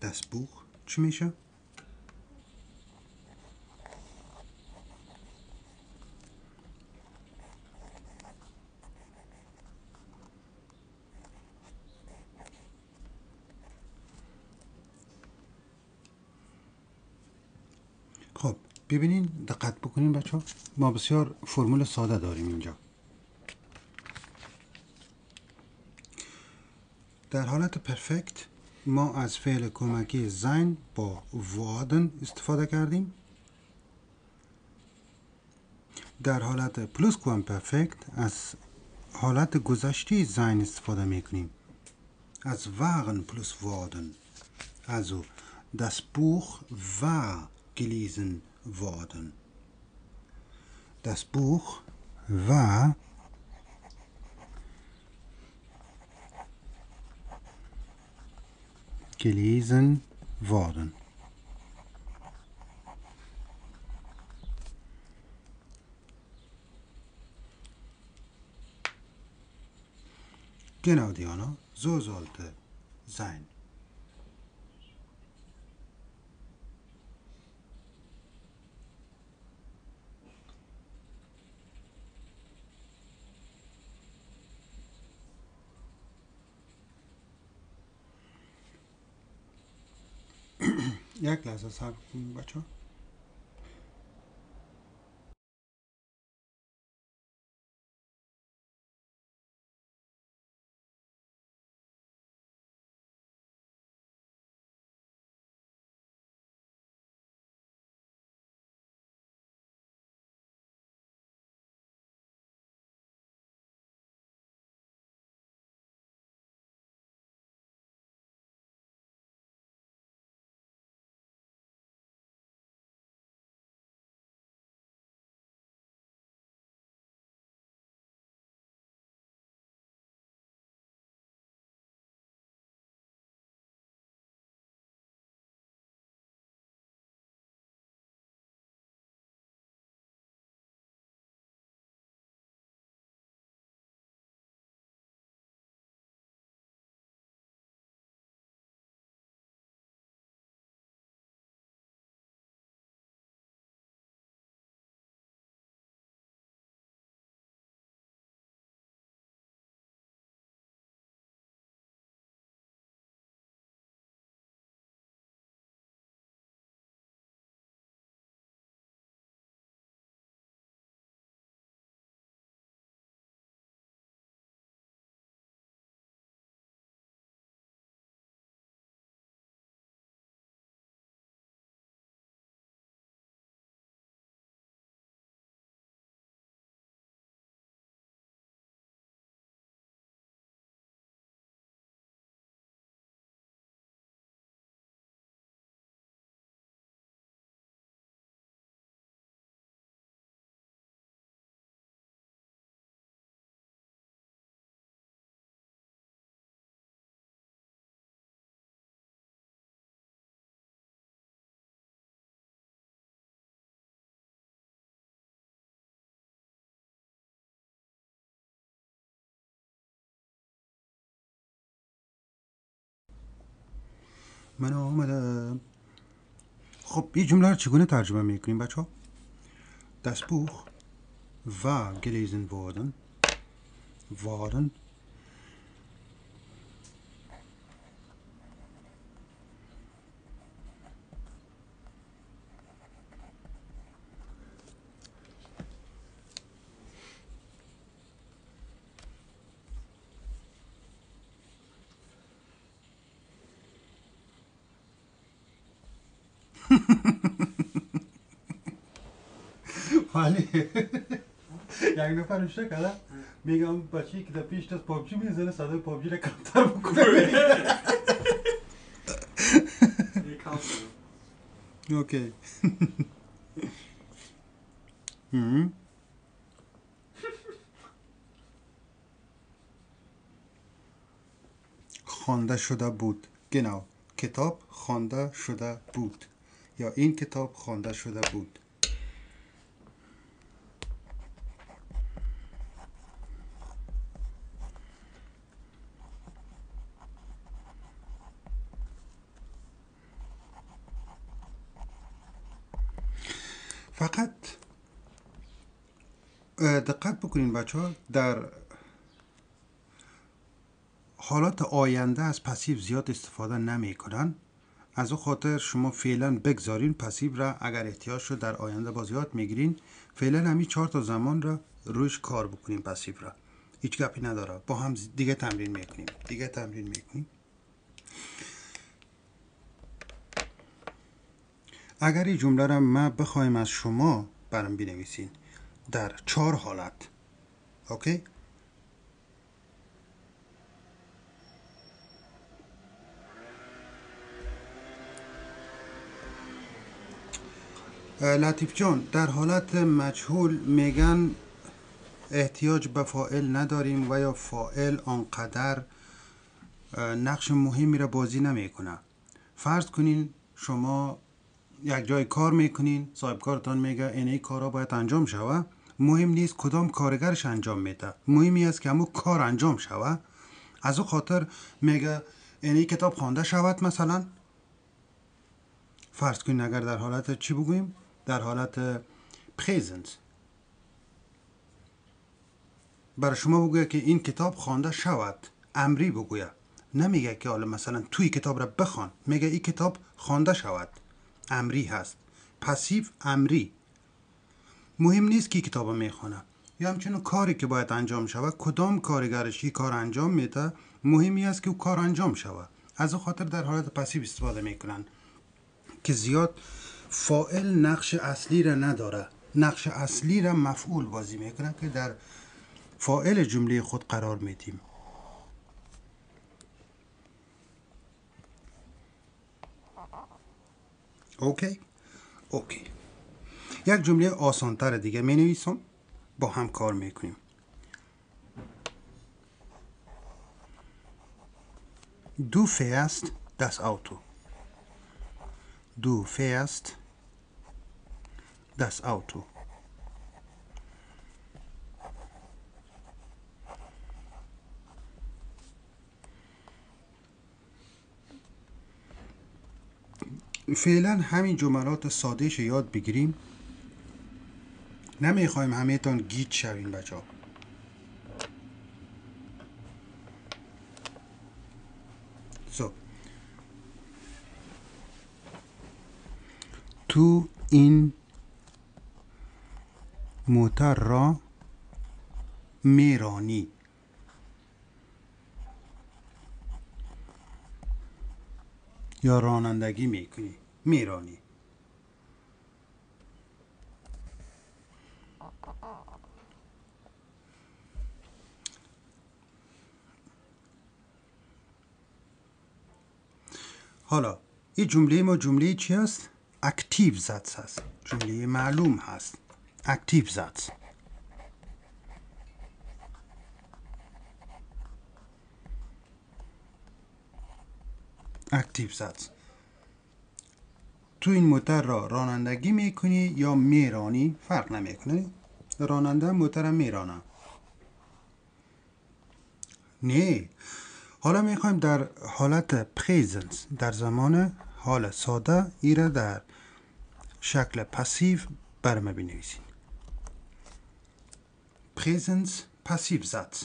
دستبوخ چی میشه؟ خب ببینین، دقت بکنین بچه ها، ما بسیار فرمول ساده داریم اینجا. در حالت پرفکت ما از فعل کمکی sein با worden استفاده کردیم. در حالت پلوس کوامپرفکت از حالت گذشته sein استفاده میکنیم. از waren plus worden. Also, das Buch war gelesen worden. Das Buch war gelesen worden. Genau, Diana, so sollte sein. یک لحظه صبر کنید بچه‌ها. من آمدم. خب این جمله رو چگونه ترجمه میکنیم بچه ها؟ Das Buch war gelesen worden. Worden. ولی یک نفر نوشته کردم میگم بچه‌ای که در پیش دست پابجی میزنه صدای پابجی رو کمتر بکنه. اوکی. خوانده شده بود. genau. کتاب خوانده شده بود یا این کتاب خوانده شده بود. فقط دقت بکنین بچه ها، در حالات آینده از پسیو زیاد استفاده نمی کنن. از او خاطر شما فعلا بگذارین پسیو را، اگر احتیاج شد در آینده باز یاد میگیرین. فعلا همین 4 تا زمان را روش کار بکنیم. پسیو را هیچ گپی نداره. با هم دیگه تمرین میکنیم. اگر این جمله را ما بخوایم از شما برام بنویسین در 4 حالت. اوکی؟ لطیف جان، در حالت مجهول میگن احتیاج به فاعل نداریم و یا فاعل آنقدر نقش مهمی را بازی نمیکنه. فرض کنین شما یک جای کار میکنین، صاحب کارتان میگه این کارا باید انجام شوه. مهم نیست کدام کارگرش انجام میده، مهمی است که همون کار انجام شوه. از او خاطر میگه این کتاب خوانده شود. مثلا فرض کنین اگر در حالت چی بگوییم، در حالت present برای شما بگوید که این کتاب خوانده شود، امری بگوید. نمیگه که حالا مثلا توی کتاب را بخوان، میگه این کتاب خوانده شود، امری هست. پسیو امری. مهم نیست که کتاب میخونه یا همچنین کاری که باید انجام شود، کدام کارگرش این کار انجام میده، مهمی است که او کار انجام شود. از او خاطر در حالت پسیو استفاده میکنن که زیاد فاعل نقش اصلی را نداره، نقش اصلی را مفعول بازی میکنه که در فاعل جمله خود قرار میدیم. اوکی؟ اوکی. یک جمله آسانتر دیگه می نویسم، با هم کار میکنیم. Du fährst das Auto. Du fährst das Auto. فعلا همین جملات سادهش یاد بگیریم. نمیخوایم همه تان گیج شوین بچه ها. تو این موتر را میرانی. یا رانندگی میکنی، میرانی. حالا این جمله ما جمله چی هست؟ اکتیو زاتس هست. جمله معلوم هست. اکتیو زاتس. اکتیو زاتس. تو این موتر را رانندگی میکنی یا میرانی، فرق نمیکنه. راننده موتر میرانه. نه، حالا میخوایم در حالت پریزنس، در زمان حال ساده، ایره در شکل پسیو برمه بنویسین. پریزنس پسیو زاتس.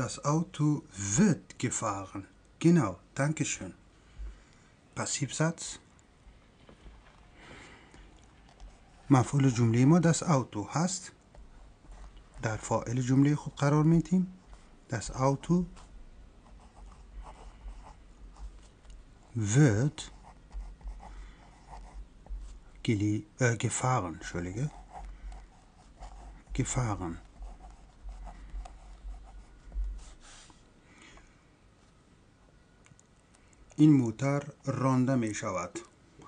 Das Auto wird gefahren. Genau, danke schön. Passivsatz. مفعول جمله ما das Auto هست. در فاعل جمله خود قرار میدیم. Das Auto wird gefahren. Entschuldige. Gefahren. این موتر رانده می شود.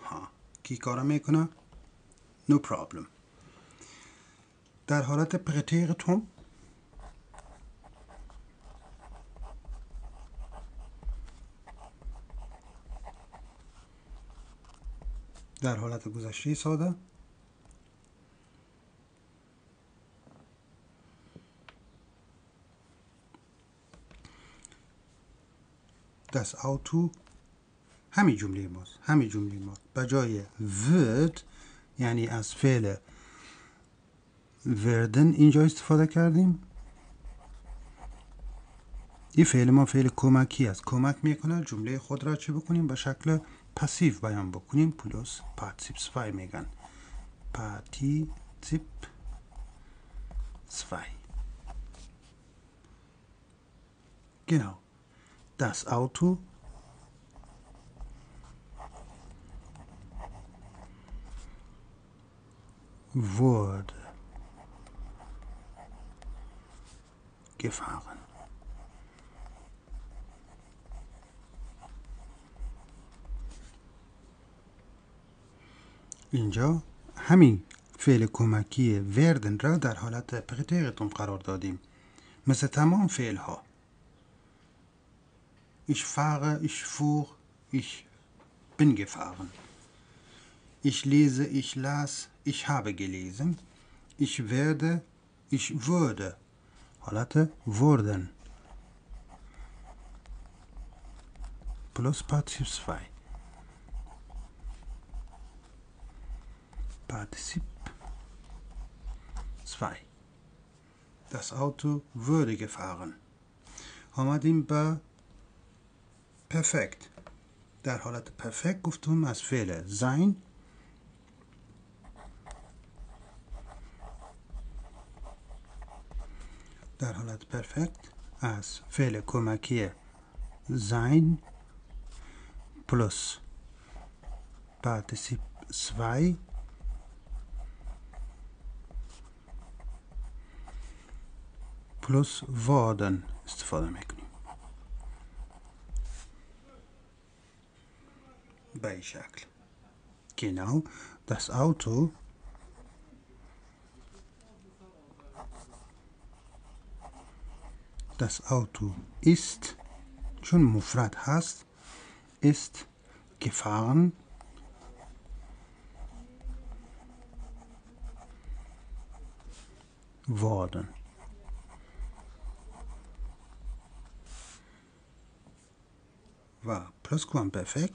ها، کی کار میکنه؟ No problem. در حالت پرتیرتوم در حالت گذشته ساده das Auto همین جمله ماست. همین جمله ماست. به جای wird یعنی از فعل werden اینجا استفاده کردیم. این فعل ما فعل کمکی است. کمک میکنه جمله خود را چه بکنیم؟ به شکل پسیو بیان بکنیم. پلوس پارتیسیپ 2 میگن. پارتیسیپ 2. Genau. Das Auto wurde gefahren. اینجا همین فعل کمکی وردن را در حالت پریتیرتون قرار دادیم، مثل تمام فعل ها. Ich fahre, ich fuhr, ich bin gefahren. Ich lese, ich las, ich habe gelesen. Ich werde, ich wurde. حالت wurden. Plus Partizip 2. Partizip 2. Das Auto würde gefahren. آمدیم به perfekt. در حالت perfekt گفتم از فعل sein در حالت perfekt از فعل کمکی sein plus Partizip 2 plus worden استفاده میکنیم. به این شکل. Genau, das Auto ist چون مفرد هست ist gefahren worden. و Plusquamperfekt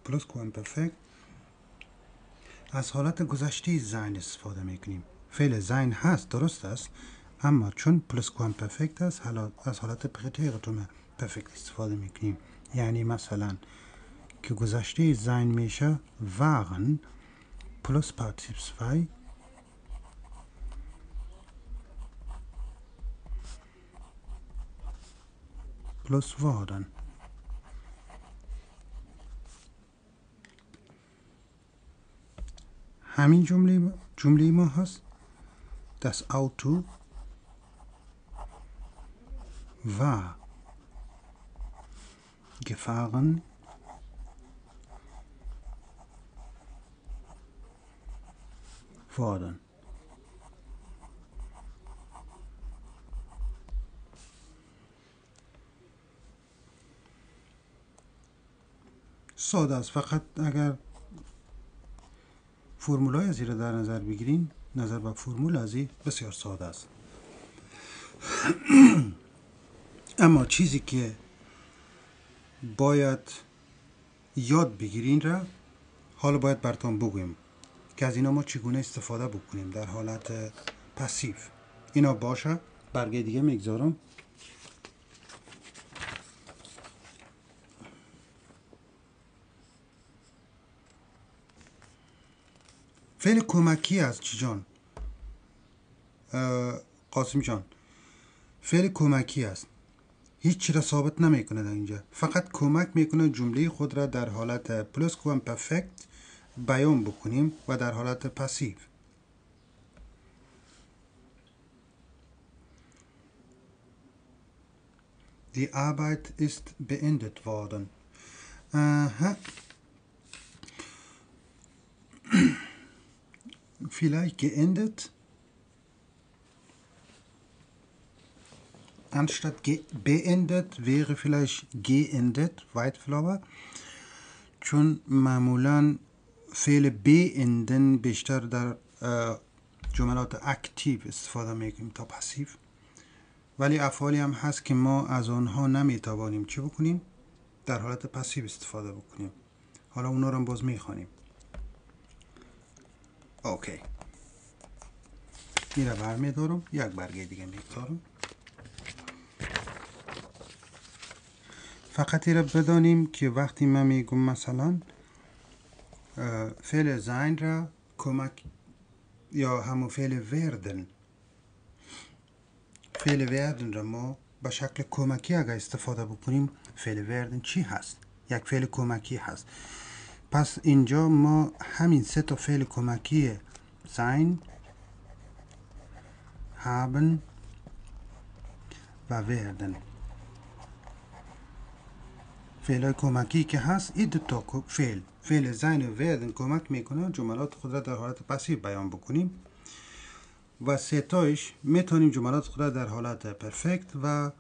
Plusquamperfekt از حالت گذشته زین استفاده میکنیم. فعل زین هست، درست است، اما چون Plusquamperfekt است از حالت پریتیرتون پرفکت استفاده میکنیم. یعنی مثلا که گذشته زین میشه waren plus Partizip 2 plus worden. همین جمله ما هست. Das Auto war gefahren worden. ساده است، فقط اگر فرمولای زیر در نظر بگیرین، نظر به فرمول ازی بسیار ساده است. اما چیزی که باید یاد بگیرین را حالا باید براتون بگویم که از اینا ما چگونه استفاده بکنیم در حالت پسیو. اینا باشه، برگه دیگه میگذارم. فعل کمکی است چی جان؟ قاسم جان، فعل کمکی است، هیچ چی را ثابت نمیکنه در اینجا، فقط کمک میکنه جمله خود را در حالت پلوسکوامپرفکت بیان بکنیم و در حالت پسیو. Die Arbeit ist beendet worden. Vielleicht geendet anstatt beendet wäre vielleicht geendet weitflower، چون معمولا فعل beenden بیشتر در جملات اکتیو استفاده میکنیم تا پسیو، ولی افعالی هم هست که ما از آنها نمیتوانیم چی بکنیم؟ در حالت پسیو استفاده بکنیم. حالا اونا رو باز میخوانیم. اوکی، این رو برمیدارم، یک برگه دیگه میگذارم. فقط این رو بدانیم که وقتی من میگم مثلا فعل زین را کمک یا همون فعل وردن. فعل وردن را ما به شکل کمکی اگر استفاده بکنیم، فعل وردن چی هست؟ یک فعل کمکی هست. پس اینجا ما همین سه تا فعل کمکی sein، haben و werden، فعل کمکی که هست، این دو تا فعل sein و werden کمک میکنه جملات خود را در حالت پسیو بیان بکنیم و سه تایش میتونیم جملات خود را در حالت پرفکت و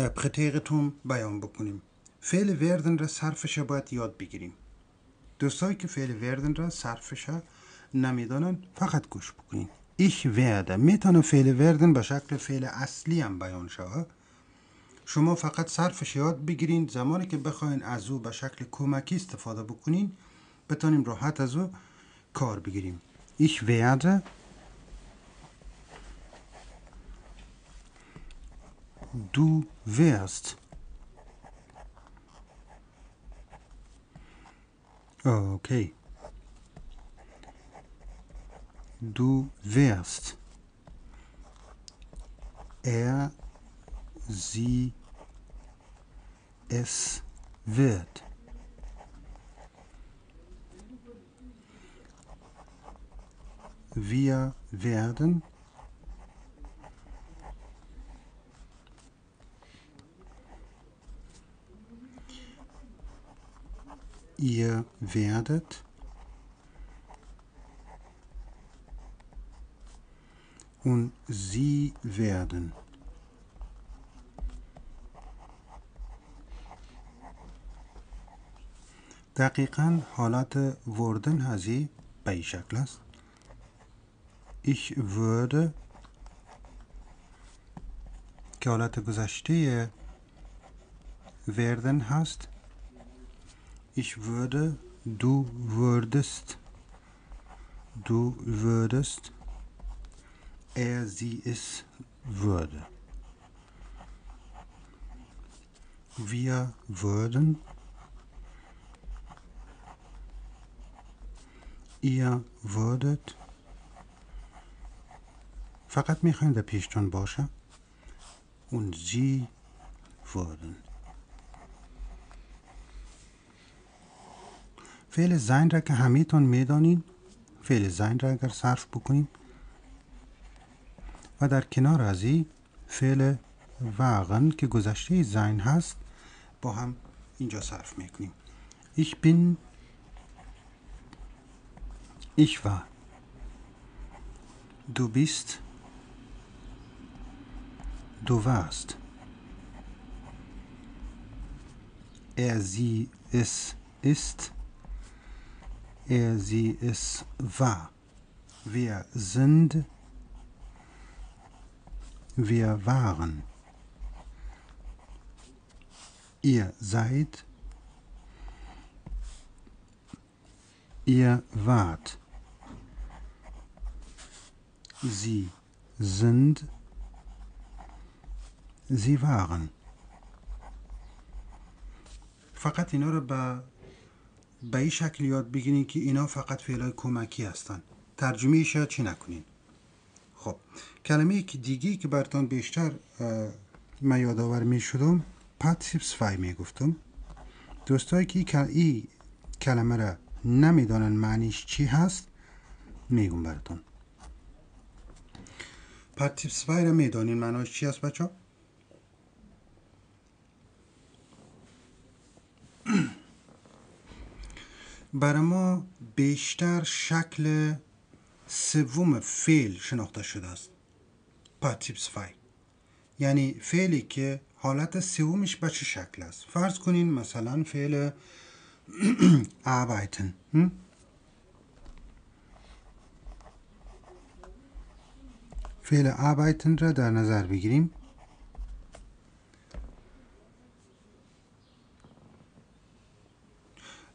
پرتیرتوم بیان بکنیم. فعل werden را صرفش باید یاد بگیریم. دوستایی که فعل werden را صرفش نمیدانن فقط گوش بکنین. ich werde میتونه فعل werden به شکل فعل اصلی هم بیان شود. شما فقط صرفش یاد بگیرین، زمانی که بخواین از او به شکل کمکی استفاده بکنین بتونیم راحت از او کار بگیریم. ich werde du wirst. Okay. Du wirst. Er, sie, es wird. Wir werden. Ihr werdet. Und sie werden. دقیقاً حالت وردن هزی به این شکل است. ich würde که حالت گذشته werden هست. ich würde، du würdest، du würdest، er، sie، es würde. Wir würden. ihr würdet. فقط میخوایم در پیشتون باشه. und sie würden. فعل sein را که همیتون میدانید، فعل sein را اگر صرف بکنیم و در کنار از این فعل wagen که گذشته sein هست با هم اینجا صرف میکنیم. ich bin، ich war، du bist، du warst، er، sie، es ist، er، sie، es war. Wir sind، wir waren. Ihr seid، ihr wart. Sie sind، sie waren. فقط اینا رو به این شکل یاد بگیرین که اینا فقط فعلای کمکی هستن. ترجمه‌اش چی نکنین. خب کلمه‌ای که دیگه که براتون بیشتر من یادآور می‌شدم پاتیسیپ 2 میگفتم. دوستایی که این کلمه را نمیدونن معنیش چی هست میگم براتون. پاتیسیپ 2 را میدونین معنیش چی هست بچه‌ها؟ برای ما بیشتر شکل سوم فعل شناخته شده است. پاتیسیپ 2 یعنی فعلی که حالت سومش به چه شکل است. فرض کنین مثلا فعل arbeiten. فعل arbeiten را در نظر بگیریم.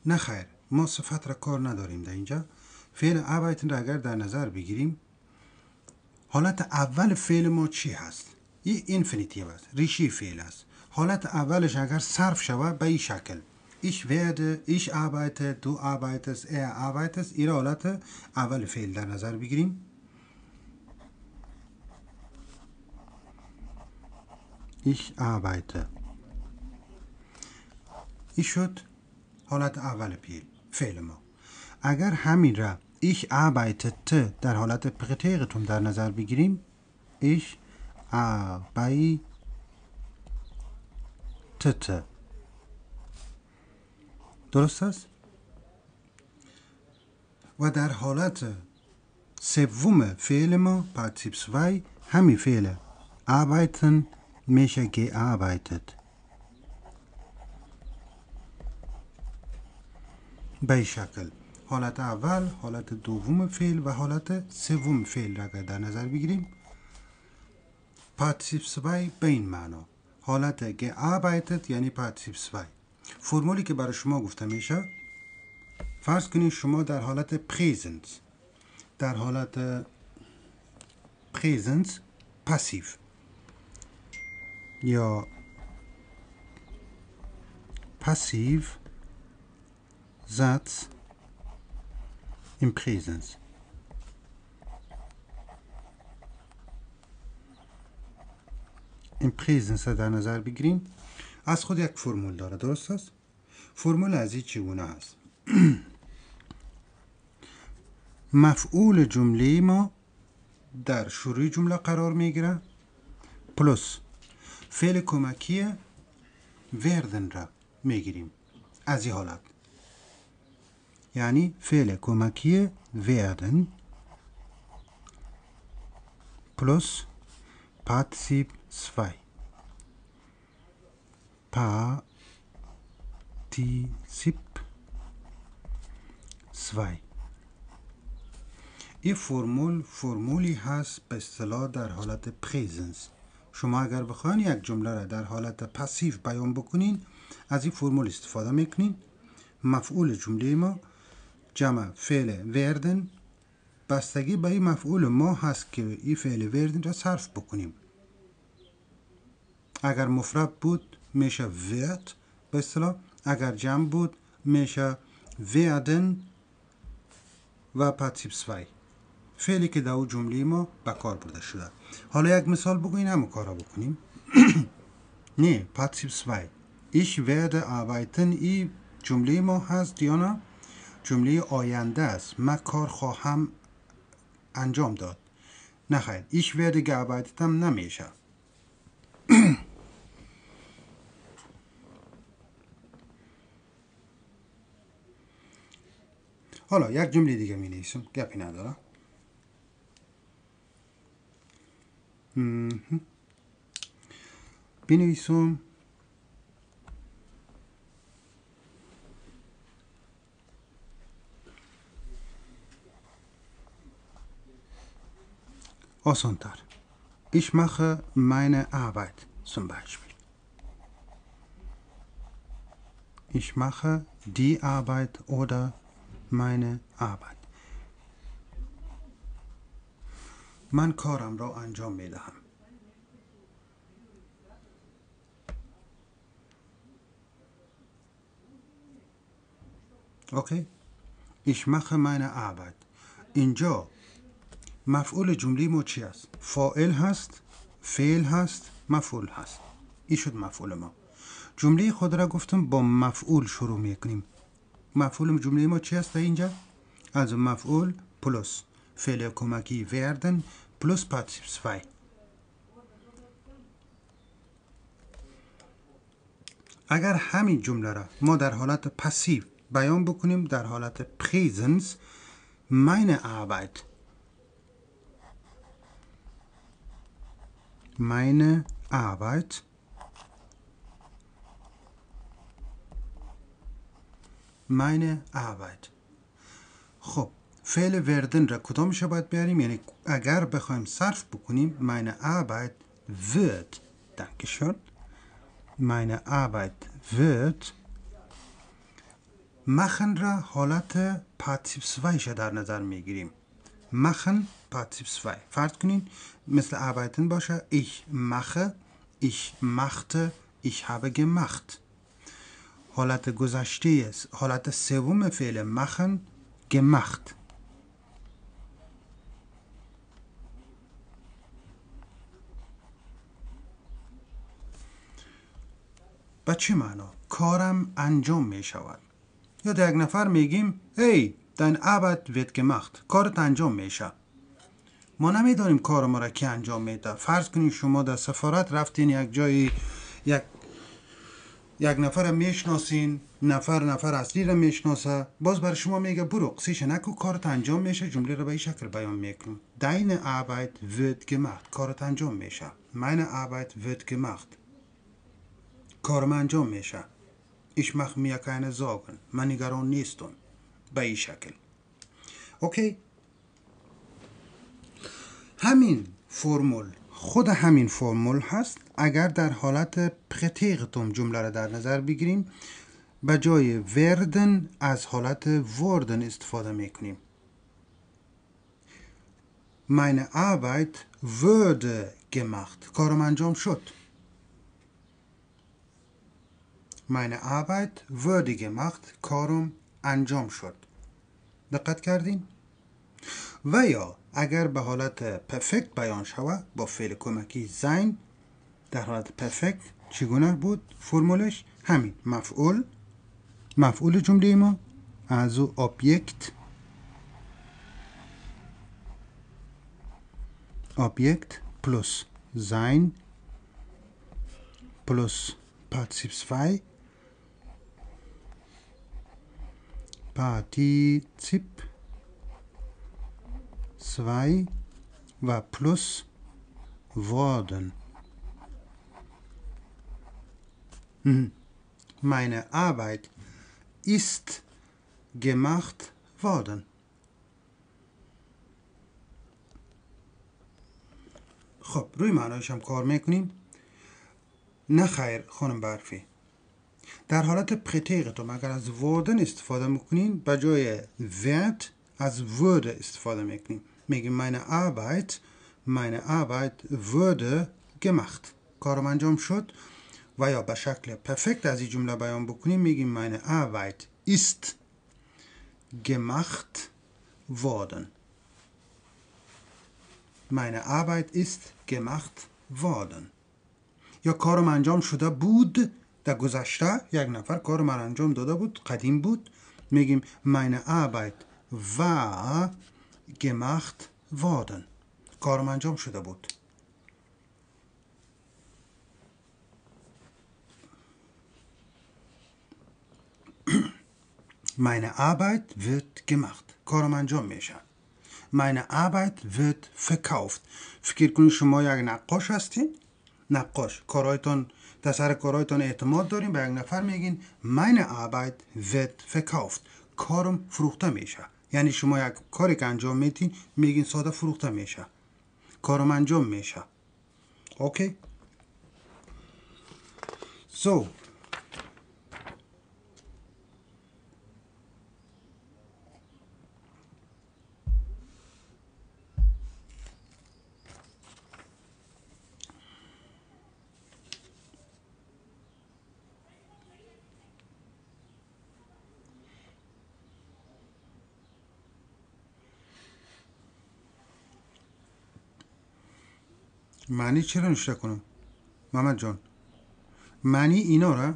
نه خیر، ما صفت را کار نداریم در اینجا. فعل arbeiten را اگر در نظر بگیریم حالت اول فعل ما چی هست؟ این اینفینیتیو است، ریشی فعل است. حالت اولش اگر صرف شود به این شکل ich werde، ich arbeite، du arbeitest، er arbeitest. این حالت اول فعل در نظر بگیریم. ich arbeite. این شد حالت اول فعل ما. اگر همین را ich arbeitete در حالت پرتیرتوم در نظر بگیریم، ich arbeitete. درست است؟ و در حالت سوم فعل ما پارتیسیپ 2 همین فعل arbeiten میشه gearbeitet. به این شکل حالت اول، حالت دوم فعل و حالت سوم فعل را اگر در نظر بگیریم، پارتیسیپ 2 به این معنا، حالت gearbeitet یعنی پارتیسیپ 2. فرمولی که برای شما گفته میشه، فرض کنید شما در حالت پریزنت، در حالت پریزنت پاسیو یا پاسیو Satz im Präsens. im Präsens را در نظر بگیریم، از خود یک فرمول داره. درست است؟ فرمول از این چگونه است؟ مفعول جمله ما در شروع جمله قرار میگیره پلس فعل کمکی werden را میگیریم. از این حالت یعنی فعل کمکی werden plus Partizip 2. Partizip 2. این فرمولی هست به اصطلاح در حالت پریزنس. شما اگر بخواین یک جمله را در حالت پاسیو بیان بکنین، از این فرمول استفاده میکنین. مفعول جمله ما جمع فعل werden بستگی به این مفعول ما هست که این فعل werden را صرف بکنیم. اگر مفرد بود میشه wird به اصطلاح، اگر جمع بود میشه werden و پارتیسیپ 2 فعلی که در جمله ما به کار برده شده. حالا یک مثال بگوین همه کارا بکنیم. نه، پارتیسیپ 2 ich werde arbeiten این جمله ما هست یا نه؟ جمله آینده است. من کار خواهم انجام داد. نه خیر، ich werde gearbeitet هم نمیشه. حالا یک جمله دیگه می نویسم، گپی نداره. بنویسم آسان‌تر. Ich mache meine Arbeit zum Beispiel. Ich mache die Arbeit oder meine Arbeit. من کارم را انجام می دهم. اوکی؟ Ich mache meine Arbeit. اینجا مفعول جمله ما چی است؟ فاعل هست، فعل هست، مفعول هست. این شد مفعول ما. جمله خود را گفتم با مفعول شروع میکنیم. مفعول جمله ما چی است اینجا؟ از مفعول پلس فعل کمکی werden پلس پارتیسیپ 2. اگر همین جمله را ما در حالت پاسیو بیان بکنیم، در حالت پریزنس، meine Arbeit، meine Arbeit، meine Arbeit. خب فعل وردن را کدامش باید بیاریم؟ یعنی اگر بخوایم صرف بکنیم meine Arbeit wird، dankeschön، meine Arbeit wird machen را حالت پارتیسیپ 2 در نظر میگیریم. machen پارتیسیپ 2. فرض کنین مثل arbeiten باشه ich mache، ich machte، ich habe gemacht. حالت گذشته است، حالت سوم فعل machen gemacht. به چه معنا؟ کارم انجام می شود. یا در یک نفر میگیم hey, dein Arbeit wird gemacht. کارت انجام میشه. ما نمیدانیم کار ما را کی انجام میده. فرض کنید شما در سفارت رفتین یک جایی، یک نفر میشناسین، نفر اصلی را میشناسه، باز برای شما میگه برو قصیش نکو، کارت انجام میشه. جمله را به این شکل بیان میکنم: Deine Arbeit wird gemacht. کارت انجام میشه. Meine Arbeit wird gemacht. کارم انجام میشه. Ich mache mir keine Sorgen. من نگران نیستم. به این شکل. اوکی؟ همین فرمول، خود همین فرمول هست. اگر در حالت پرتیغتوم جمله را در نظر بگیریم، به جای وردن از حالت وردن استفاده میکنیم. Meine Arbeit wurde gemacht. کارم انجام شد. Meine Arbeit wurde gemacht. کارم انجام شد. دقت کردین؟ و یا اگر به حالت پرفکت بیان شود با فعل کمکی sein، در حالت پرفکت چگونه بود فرمولش؟ همین مفعول جمله ما از Objekt plus sein plus Partizip 2 و plus worden. Meine Arbeit ist gemacht worden. خب روی معنایش هم کار میکنیم. نه خیر خانم برفی، در حالت پرتیغتوم اگر از وردن استفاده میکنین، به جای werd از wurde استفاده میکنیم. میگیم meine Arbeit wurde gemacht. کارم انجام شد. و یا به شکل پرفکت از این جمله بیان بکنیم، میگیم meine Arbeit ist gemacht worden. Meine Arbeit ist gemacht worden. یا کارم انجام شده بود. در گذشته یک نفر کار من انجام داده بود، قدیم بود، میگیم meine Arbeit war gemacht worden. کارم انجام شده بود. Meine Arbeit wird gemacht. کارم انجام میشه. Meine Arbeit wird verkauft. فکر کنید شما یک نقاش هستین. نقاش، کارایتان در سر کارایتان اعتماد دارین، به یک نفر میگین meine Arbeit wird verkauft. کارم فروخته میشه. یعنی شما یک کاری که انجام میدین میگین ساده فروخته میشه. کارم انجام میشه. اوکی؟ So معنی چرا نشته کنم؟ محمد جان، معنی اینا را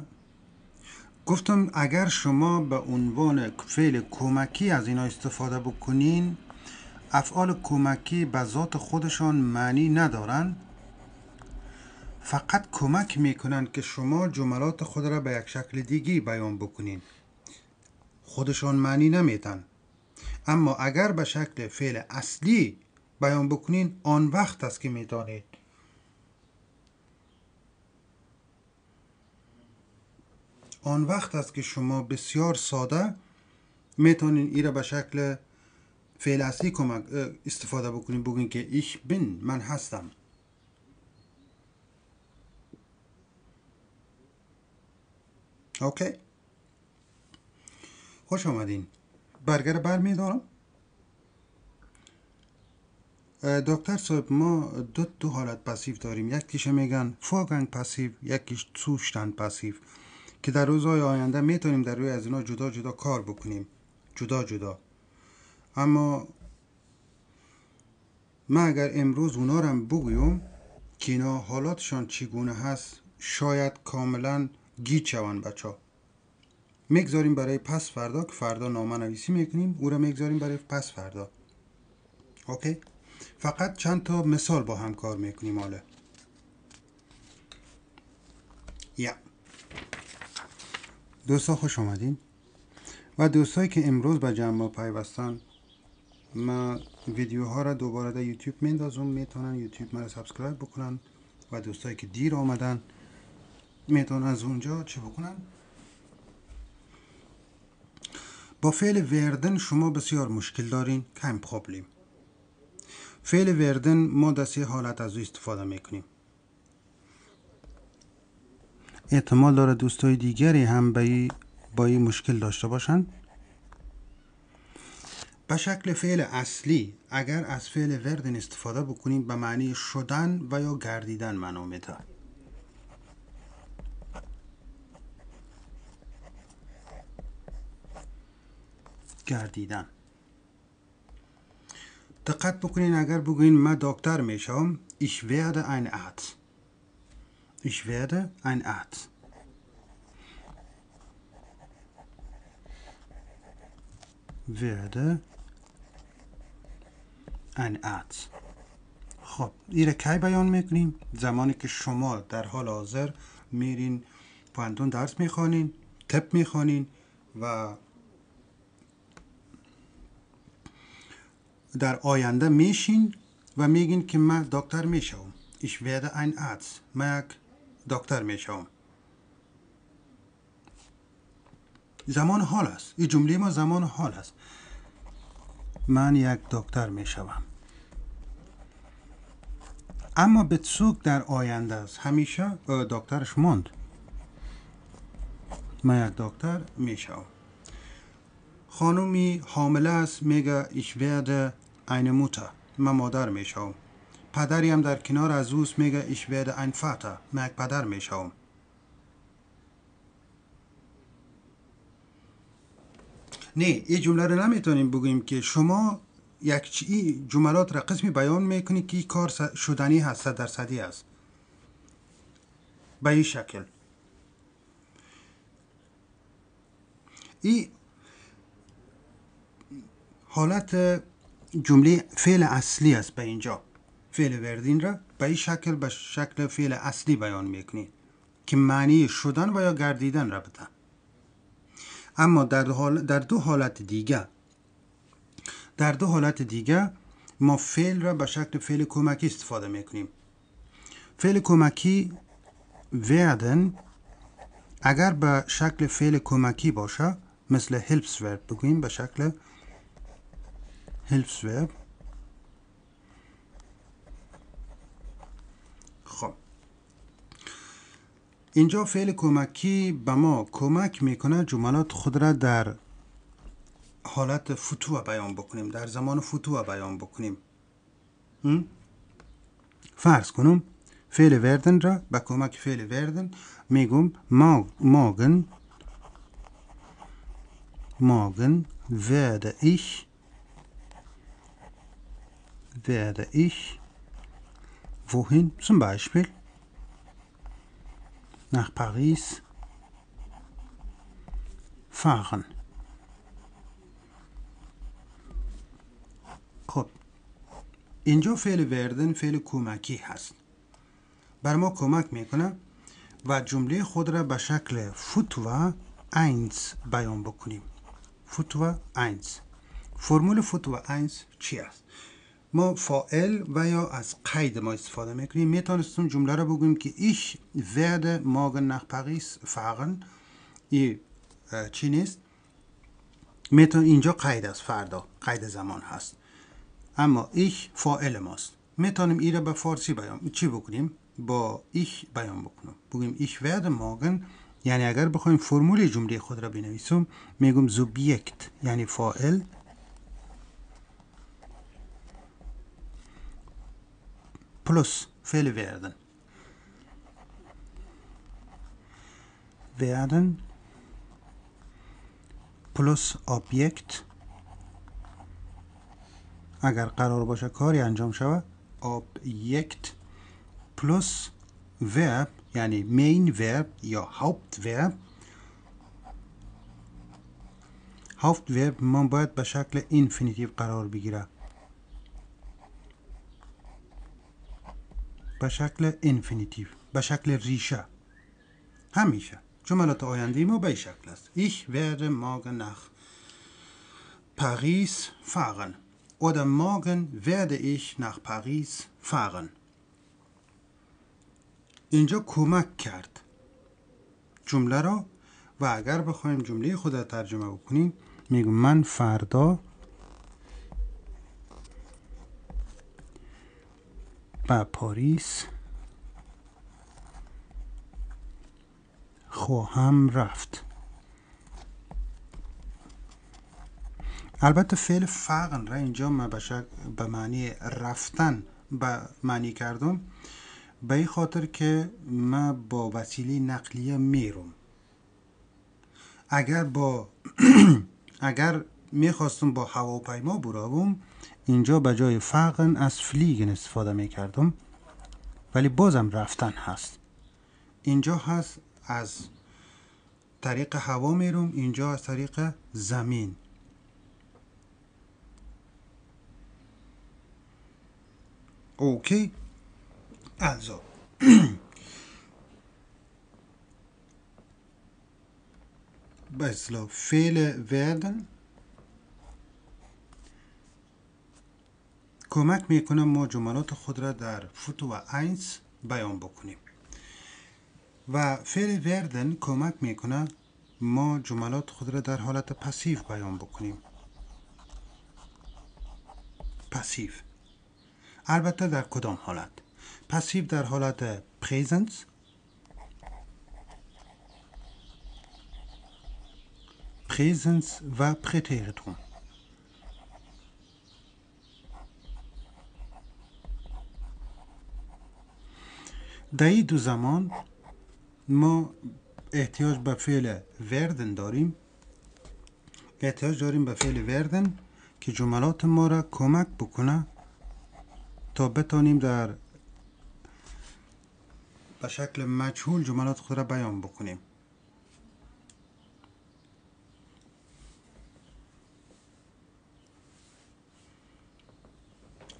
گفتم اگر شما به عنوان فعل کمکی از اینا استفاده بکنین، افعال کمکی به ذات خودشان معنی ندارن، فقط کمک میکنن که شما جملات خود را به یک شکل دیگی بیان بکنین. خودشان معنی نمیدن. اما اگر به شکل فعل اصلی بیان بکنین، آن وقت است که میدانید. آن وقت است که شما بسیار ساده میتونین این را به شکل فعل اصلی استفاده بکنین، بگین که ich bin، من هستم. اوکی؟ خوش آمدین. برگر بر میدارم. دکتر صاحب ما دو حالت پاسیو داریم. یکیش میگن Vorgang پاسیو، یکیش Zustand پاسیو. که در روزهای آینده میتونیم در روی از اینا جدا جدا کار بکنیم، جدا جدا. اما من اگر امروز اونا رو هم بگویم که اینا حالاتشان چگونه هست، شاید کاملا گیج شوند بچه ها. میگذاریم برای پس فردا که فردا نامه نویسی میکنیم، او را میگذاریم برای پس فردا. اوکی؟ فقط چند تا مثال با هم کار میکنیم. حالا دوستا خوش آمدین. و دوستایی که امروز به جمع ما پیوستن، من ویدیوها را دوباره در یوتیوب میندازم، میتونن یوتیوب مرا سابسکرایب بکنن. و دوستایی که دیر آمدن میتونن از اونجا چه بکنن. با فعل وردن شما بسیار مشکل دارین، کم پروبلم. فعل وردن ما در سه حالت از او استفاده میکنیم. احتمال داره دوستای دیگری هم با این مشکل داشته باشن. به شکل فعل اصلی اگر از فعل وردن استفاده بکنیم به معنی شدن و یا گردیدن معنا میده. گردیدن. دقت بکنین اگر بگوین من دکتر میشم، ich werde ein Arzt. Ich werde ein Arzt. werde ein Arzt. خب این را کی بیان میکنیم؟ زمانی که شما در حال حاضر میرین پانتون درس میخوانین، طب میخوانین و در آینده میشین و میگین که من دکتر میشم. Ich werde ein Arzt. من یک دکتر میشم. زمان حال است. این جمله ما زمان حال است. من یک دکتر میشوم. اما بتسوک در آینده است. همیشه دکترش ماند. من یک دکتر میشم. خانومی حامله است میگه ich werde eine Mutter. من مادر میشم. پدری هم در کنار از اوست میگه ich werde ein Vater. من یک پدر میشم. نه این جمله رو نمیتونیم بگوییم که شما یک جملات را قسمی بیان میکنید که کار شدنی هست، 100% است. به این شکل این حالت جمله فعل اصلی است. به اینجا فعل وردین را به این شکل به شکل فعل اصلی بیان میکنید که معنی شدن و یا گردیدن را بده. اما در دو حالت دیگه ما فعل را به شکل فعل کمکی استفاده میکنیم. فعل کمکی werden اگر به شکل فعل کمکی باشه مثل Hilfsverb بگوییم به شکل Hilfsverb. خب اینجا فعل کمکی به ما کمک میکنه جملات خود را در حالت فتوه بیان بکنیم، در زمان فتوه بیان بکنیم. فرض کنم فعل وردن را به کمک فعل وردن میگم morgen werde ich wohin zum Beispiel nach Paris fahren. خب اینجا فعل وردن فعل کمکی هست، بر ما کمک میکنه و جمله خود را به شکل فتوه 1 بیان بکنیم. فتوه 1. فرمول فتوه 1 چی است؟ ما فاعل و یا از قید ما استفاده میکنیم. میتونستیم جمله را بگوییم که ich werde morgen nach Paris fahren. این چی نیست؟ اینجا قید است، فردا قید زمان هست، اما ich فاعل ماست. میتونیم این را به فارسی چی بکنیم؟ با ich بیان بکنم. بگویم ich werde morgen، یعنی اگر بخوایم فرمول جمله خود را بنویسم میگم subjekt یعنی فاعل پلس فعل werden. werden پلس آبیکت اگر قرار باشه کاری انجام شود آبیکت پلس ورب یعنی مین ورب یا هاوپت ورب. هاوپت ورب ما باید به شکل اینفینیتیو قرار بگیره، به شکل اینفینیتیو، به شکل ریشه. همیشه جملات آینده ما به این شکل است. Ich werde morgen nach Paris fahren oder morgen werde ich nach Paris fahren. اینجا کمک کرد جمله را و اگر بخوایم جمله خود را ترجمه بکنیم میگم من فردا به پاریس خواهم رفت. البته فعل فقن را اینجا من به معنی رفتن به معنی کردم به این خاطر که من با وسیله نقلیه میرم. اگر میخواستم با هواپیما بروم اینجا به جای فقن از فلیگن استفاده میکردم، ولی بازم رفتن هست. اینجا هست از طریق هوا میرم، اینجا از طریق زمین. اوکی. Also به اصطلاح فعل werden کمک میکنه ما جملات خود را در فتو 1 بیان بکنیم و فعل werden کمک میکنه ما جملات خود را در حالت پسیو بیان بکنیم. پسیو البته در کدام حالت؟ پسیو در حالت پریزنس، و پرتریتوم. در این دو زمان ما احتیاج به فعل werden داریم. احتیاج داریم به فعل werden که جملات ما را کمک بکنه تا بتانیم به شکل مجهول جملات خود را بیان بکنیم.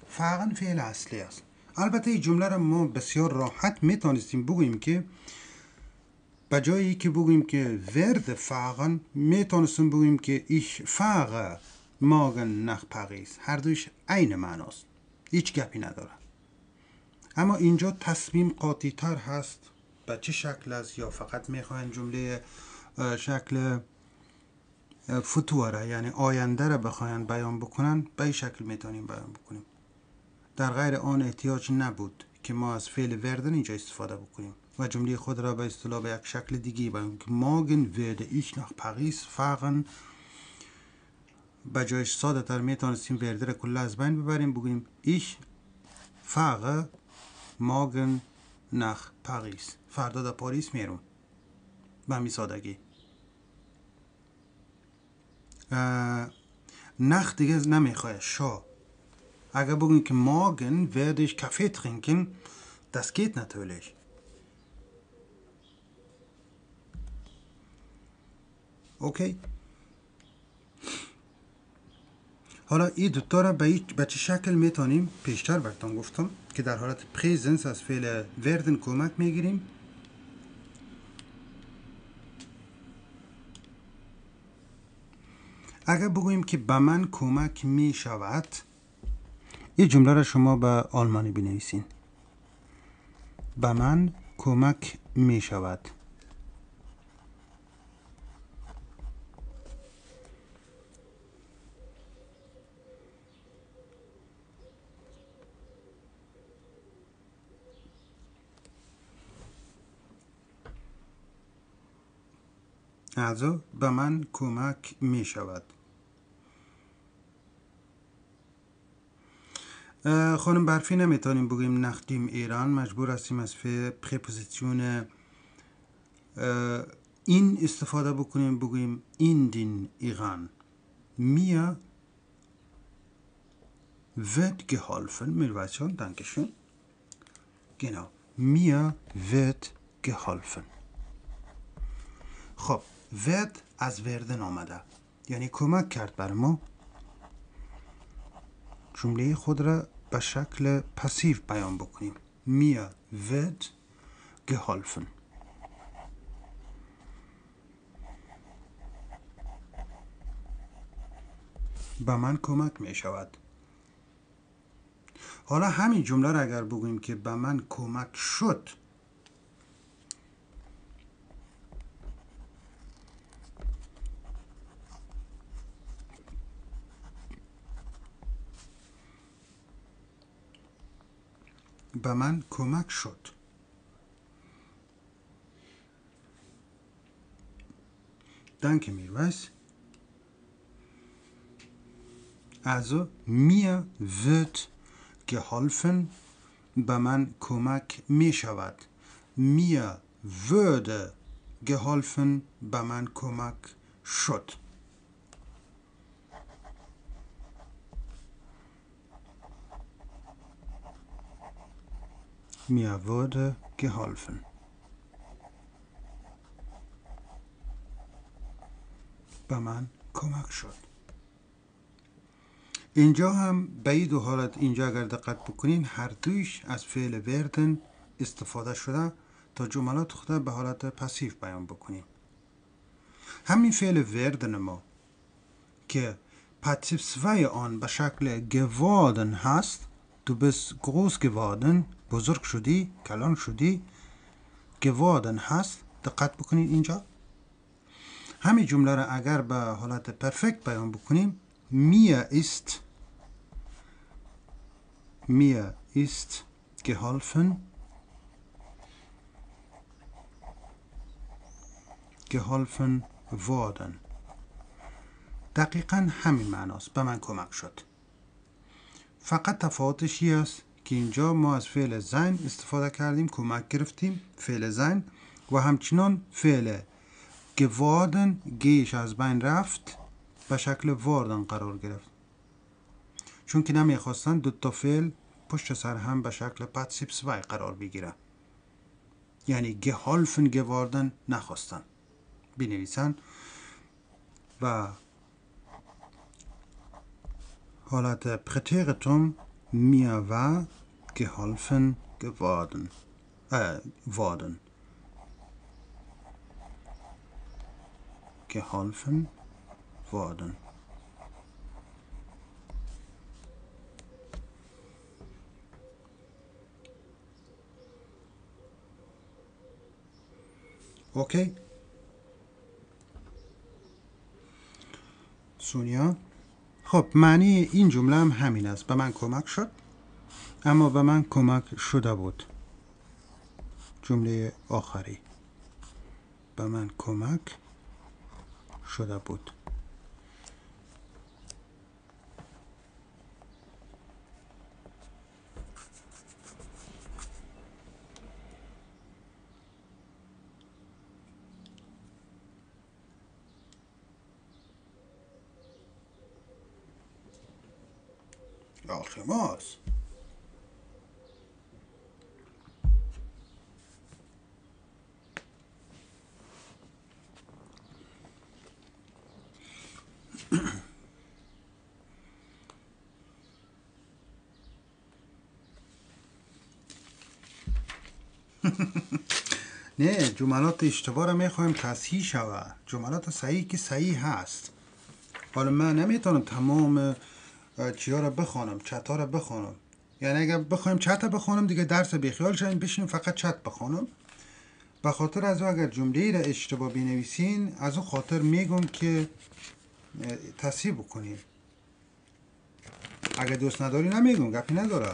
فقط فعل اصلی است. البته این جمله را ما بسیار راحت میتونستیم بگوییم که به جایی که بگوییم که werde fahren میتونستیم بگوییم که ich fahre morgen nach Paris. هر دویش عین معناست، هیچ گپی نداره. اما اینجا تصمیم قاطع تر هست به چه شکل است، یا فقط میخواین جمله شکل فتوره یعنی آینده را بخواین بیان بکنن به این شکل میتونیم بیان بکنیم. در غیر آن احتیاج نبود که ما از فعل werden اینجا استفاده بکنیم و جمله خود را به اصطلاح به یک شکل دیگه بیان که morgen werde ich nach Paris fahren. به جایش ساده تر میتونستیم werde را کلا از بین ببریم، بگوییم ich fahre morgen nach Paris. فردا در پاریس میرم. به همین سادگی. نخ دیگه نمیخواه، شا. اگر بگوییم که morgen werde ich Kaffee trinken, das geht natürlich. اوکی. حالا این دوتا را به چه شکل میتونیم پیشتر براتون گفتم که در حالت پریزنس از فعل werden کمک میگیریم. اگر بگوییم که به من کمک میشود، این جمله را شما به آلمانی بنویسین. به من کمک میشود. also به من کمک می شود. خانم برفی نمیتونیم بگوییم نختیم ایران، مجبور هستیم از پریپوزیسیون این استفاده بکنیم بگوییم in den Iran mir wird geholfen. Mirvation, danke schön. Genau. Mir wird geholfen. خب wird از وردن آمده، یعنی کمک کرد بر ما. جمله خود را به شکل پسیو بیان بکنیم. Mir wird geholfen. به من کمک می شود. حالا همین جمله را اگر بگوییم که به من کمک شد، به من کمک شد. Danke Mirwais. Also mir wird geholfen. به من کمک می شود. Mir würde geholfen. به من کمک شد. Mir wurde geholfen. به من کمک شد. اینجا هم به این دو حالت اینجا اگر دقت بکنین هر دویش از فعل وردن استفاده شده تا جملات خود به حالت پسیو بیان بکنیم. همین فعل وردن ما که پاتیو سوی آن به شکل geworden هست، du bist groß geworden، بزرگ شدی، کلان شدی، geworden هست. دقت بکنین اینجا همین جمله را اگر به حالت پرفکت بیان بکنیم mir ist geholfen worden. دقیقا همین معناست، به من کمک شد. فقط تفاوتش این است که اینجا ما از فعل sein استفاده کردیم، کمک گرفتیم، فعل sein، و همچنان فعل geworden گیش از بین رفت به شکل worden قرار گرفت، چون که نمیخواستن دوتا فعل پشت سر هم به شکل پاتیو سوی قرار بگیره، یعنی geholfen geworden نخواستن بنویسن و حالت پرتیرتم mir war geholfen worden. Geholfen worden. اوکی سونیا. خب معنی این جمله هم همین است، به من کمک شد، اما به من کمک شده بود. جمله آخری به من کمک شده بود. آخماس نه، جملات اشتباه را میخوایم تصحیح شود. جملات صحیح که صحیح هست. حالا من نمیتونم تمام چیا را بخوانم، چتا را بخوانم. یعنی اگر بخوایم چت بخوانم دیگه درس بیخیال شدیم بشینیم فقط چت بخوانم. به خاطر از اگر جمله را اشتباه بنویسین از اون خاطر میگم که تصحیح بکنین. اگر دوست نداری نمیگم، گپی نداره.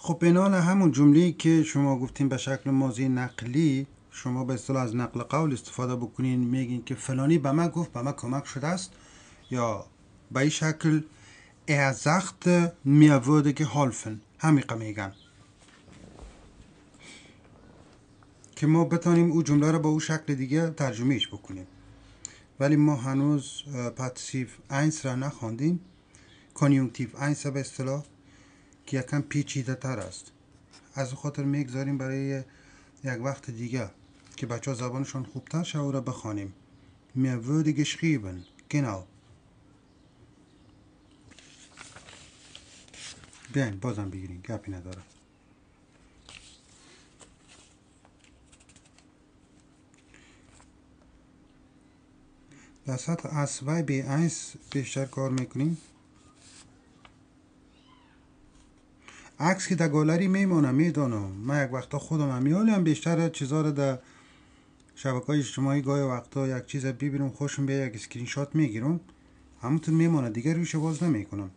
خب بنان همون جمله‌ای که شما گفتین به شکل ماضی نقلی، شما به اصطلاح از نقل قول استفاده بکنین، میگین که فلانی به من گفت، به من کمک شده است، یا به این شکل er sagte mir würde geholfen. همیقه میگن که ما بتانیم او جمله رو با او شکل دیگه ترجمهش بکنیم. ولی ما هنوز پاتسیو 1 را نخواندیم، کانیونکتیو 1 به اصطلاح، که یکم پیچیده تر است. از خاطر میگذاریم برای یک وقت دیگه که بچه ها زبانشون خوبتر شه او را بخوانیم. mir würde geschrieben. genau. بیاین بازم بگیرین، گپی نداره. در سطح اسوای B1 بیشتر کار میکنیم. عکس که در گالری میمونه، میدانم من یک وقتا خودم هم بیشتر چیزا رو در شبکه‌های اجتماعی گاهی وقتا یک چیز ببینم خوشم بیاد، یک اسکرین شات میگیرم، همونطور میمونه، دیگه روش باز نمیکنم.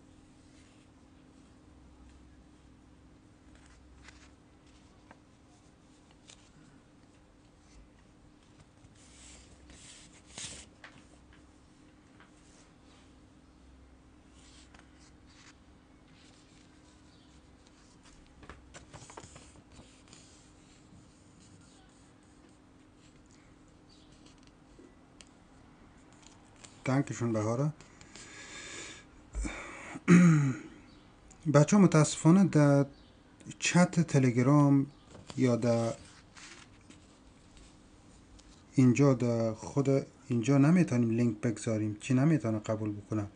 دنکشون بهاره. بچه ها متاسفانه در چت تلگرام یا در اینجا در خود اینجا نمیتونیم لینک بگذاریم، چی نمیتونه قبول بکنه.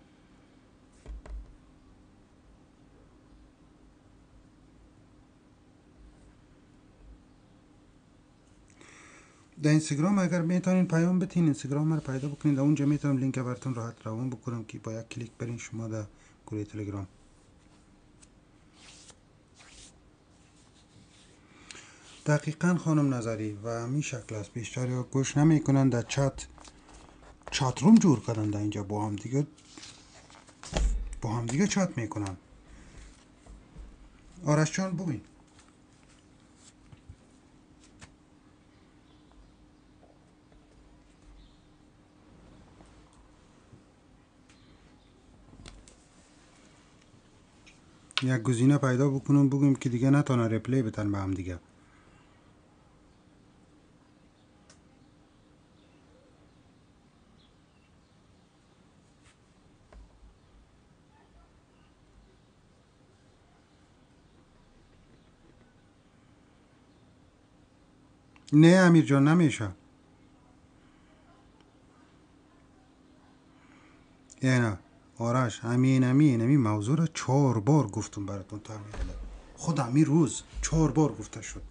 در اینستاگرام اگر میتونین پیام بتین، اینستاگرام رو پیدا بکنین، در اونجا میتونم لینک براتون راحت روان بکنم که با یک کلیک برین شما در گروه تلگرام. دقیقاً خانم نظری و همین شکل است. بیشتری ها گوش نمیکنن، در چت روم جور کردن، در اینجا با هم دیگه چت میکنن. آرش جان ببین. یک گزینه پیدا بکنم بگیم که دیگه نتونه ریپلی بتن به هم دیگه. نه امیر جان نمیشه. نه آرش، همین موضوع رو 4 بار گفتم براتون تعمیر. خود همین روز 4 بار گفته شد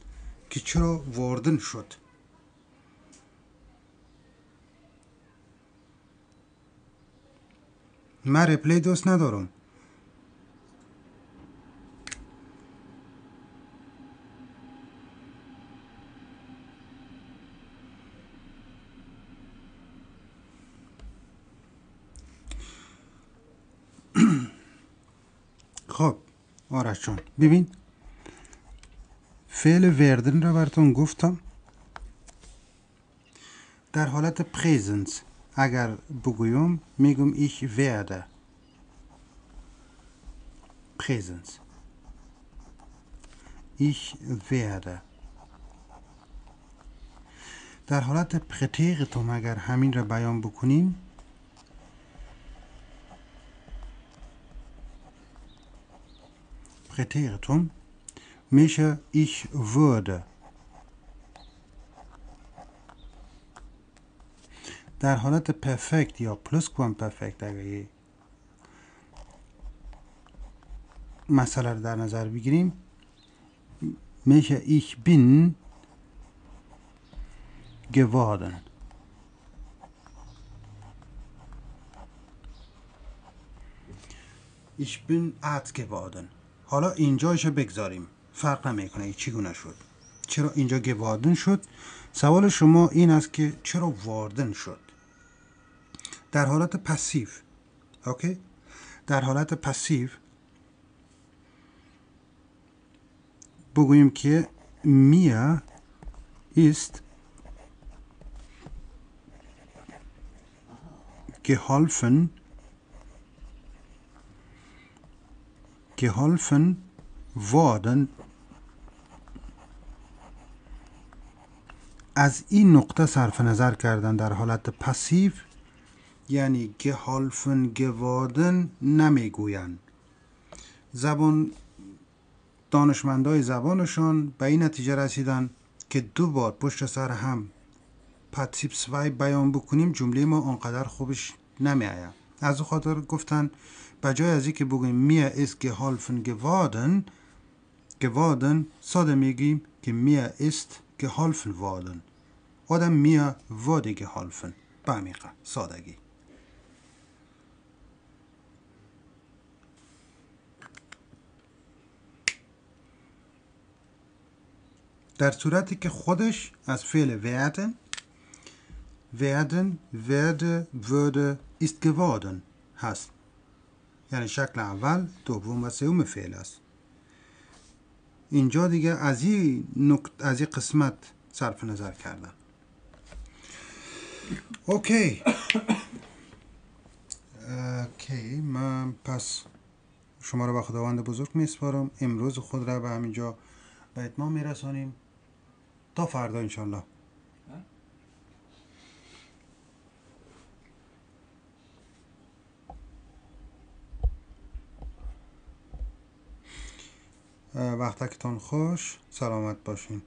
که چرا واردن شد. من ریپلی دوست ندارم. خب آرش جان ببین، فعل وردن رو براتون گفتم. در حالت پریزنس اگر بگویم میگم ich werde. پریزنس ich werde. در حالت پرتیغتم اگر همین را بیان بکنیم پرتیغتم میشه ich würde. در حالت پرفکت یا پلوس کوام پرفکت اگر مسئله رو در نظر بگیریم میشه ich bin geworden. ich bin alt geworden. حالا اینجایش بگذاریم، فرق نمیکنه چگونه شد، چرا اینجا geworden شد. سوال شما این است که چرا واردن شد. در حالت پسیو، اوکی، در حالت پسیو بگوییم که mir ist geholfen worden. از این نقطه صرف نظر کردن در حالت پسیو یعنی geholfen geworden نمیگویند. دانشمندای زبانشان به این نتیجه رسیدن که 2 بار پشت سر هم پاتیپ سوای بیان بکنیم جمله ما آنقدر خوبش نمی آید. از او خاطر گفتن بجای از این که بگوییم mir ist geholfen geworden ساده میگیم که mir ist geholfen worden oder mir wurde geholfen. به همین سادگی. در صورتی که خودش از فعل werden werde würde ist geworden هست، یعنی شکل اول، دوم و سوم فعل است. اینجا دیگه از این قسمت صرف نظر کردن. اوکی من پس شما رو به خداوند بزرگ میسپارم. امروز خود را به همینجا به اتمام میرسانیم تا فردا انشالله. وقتکتان خوش، سلامت باشین.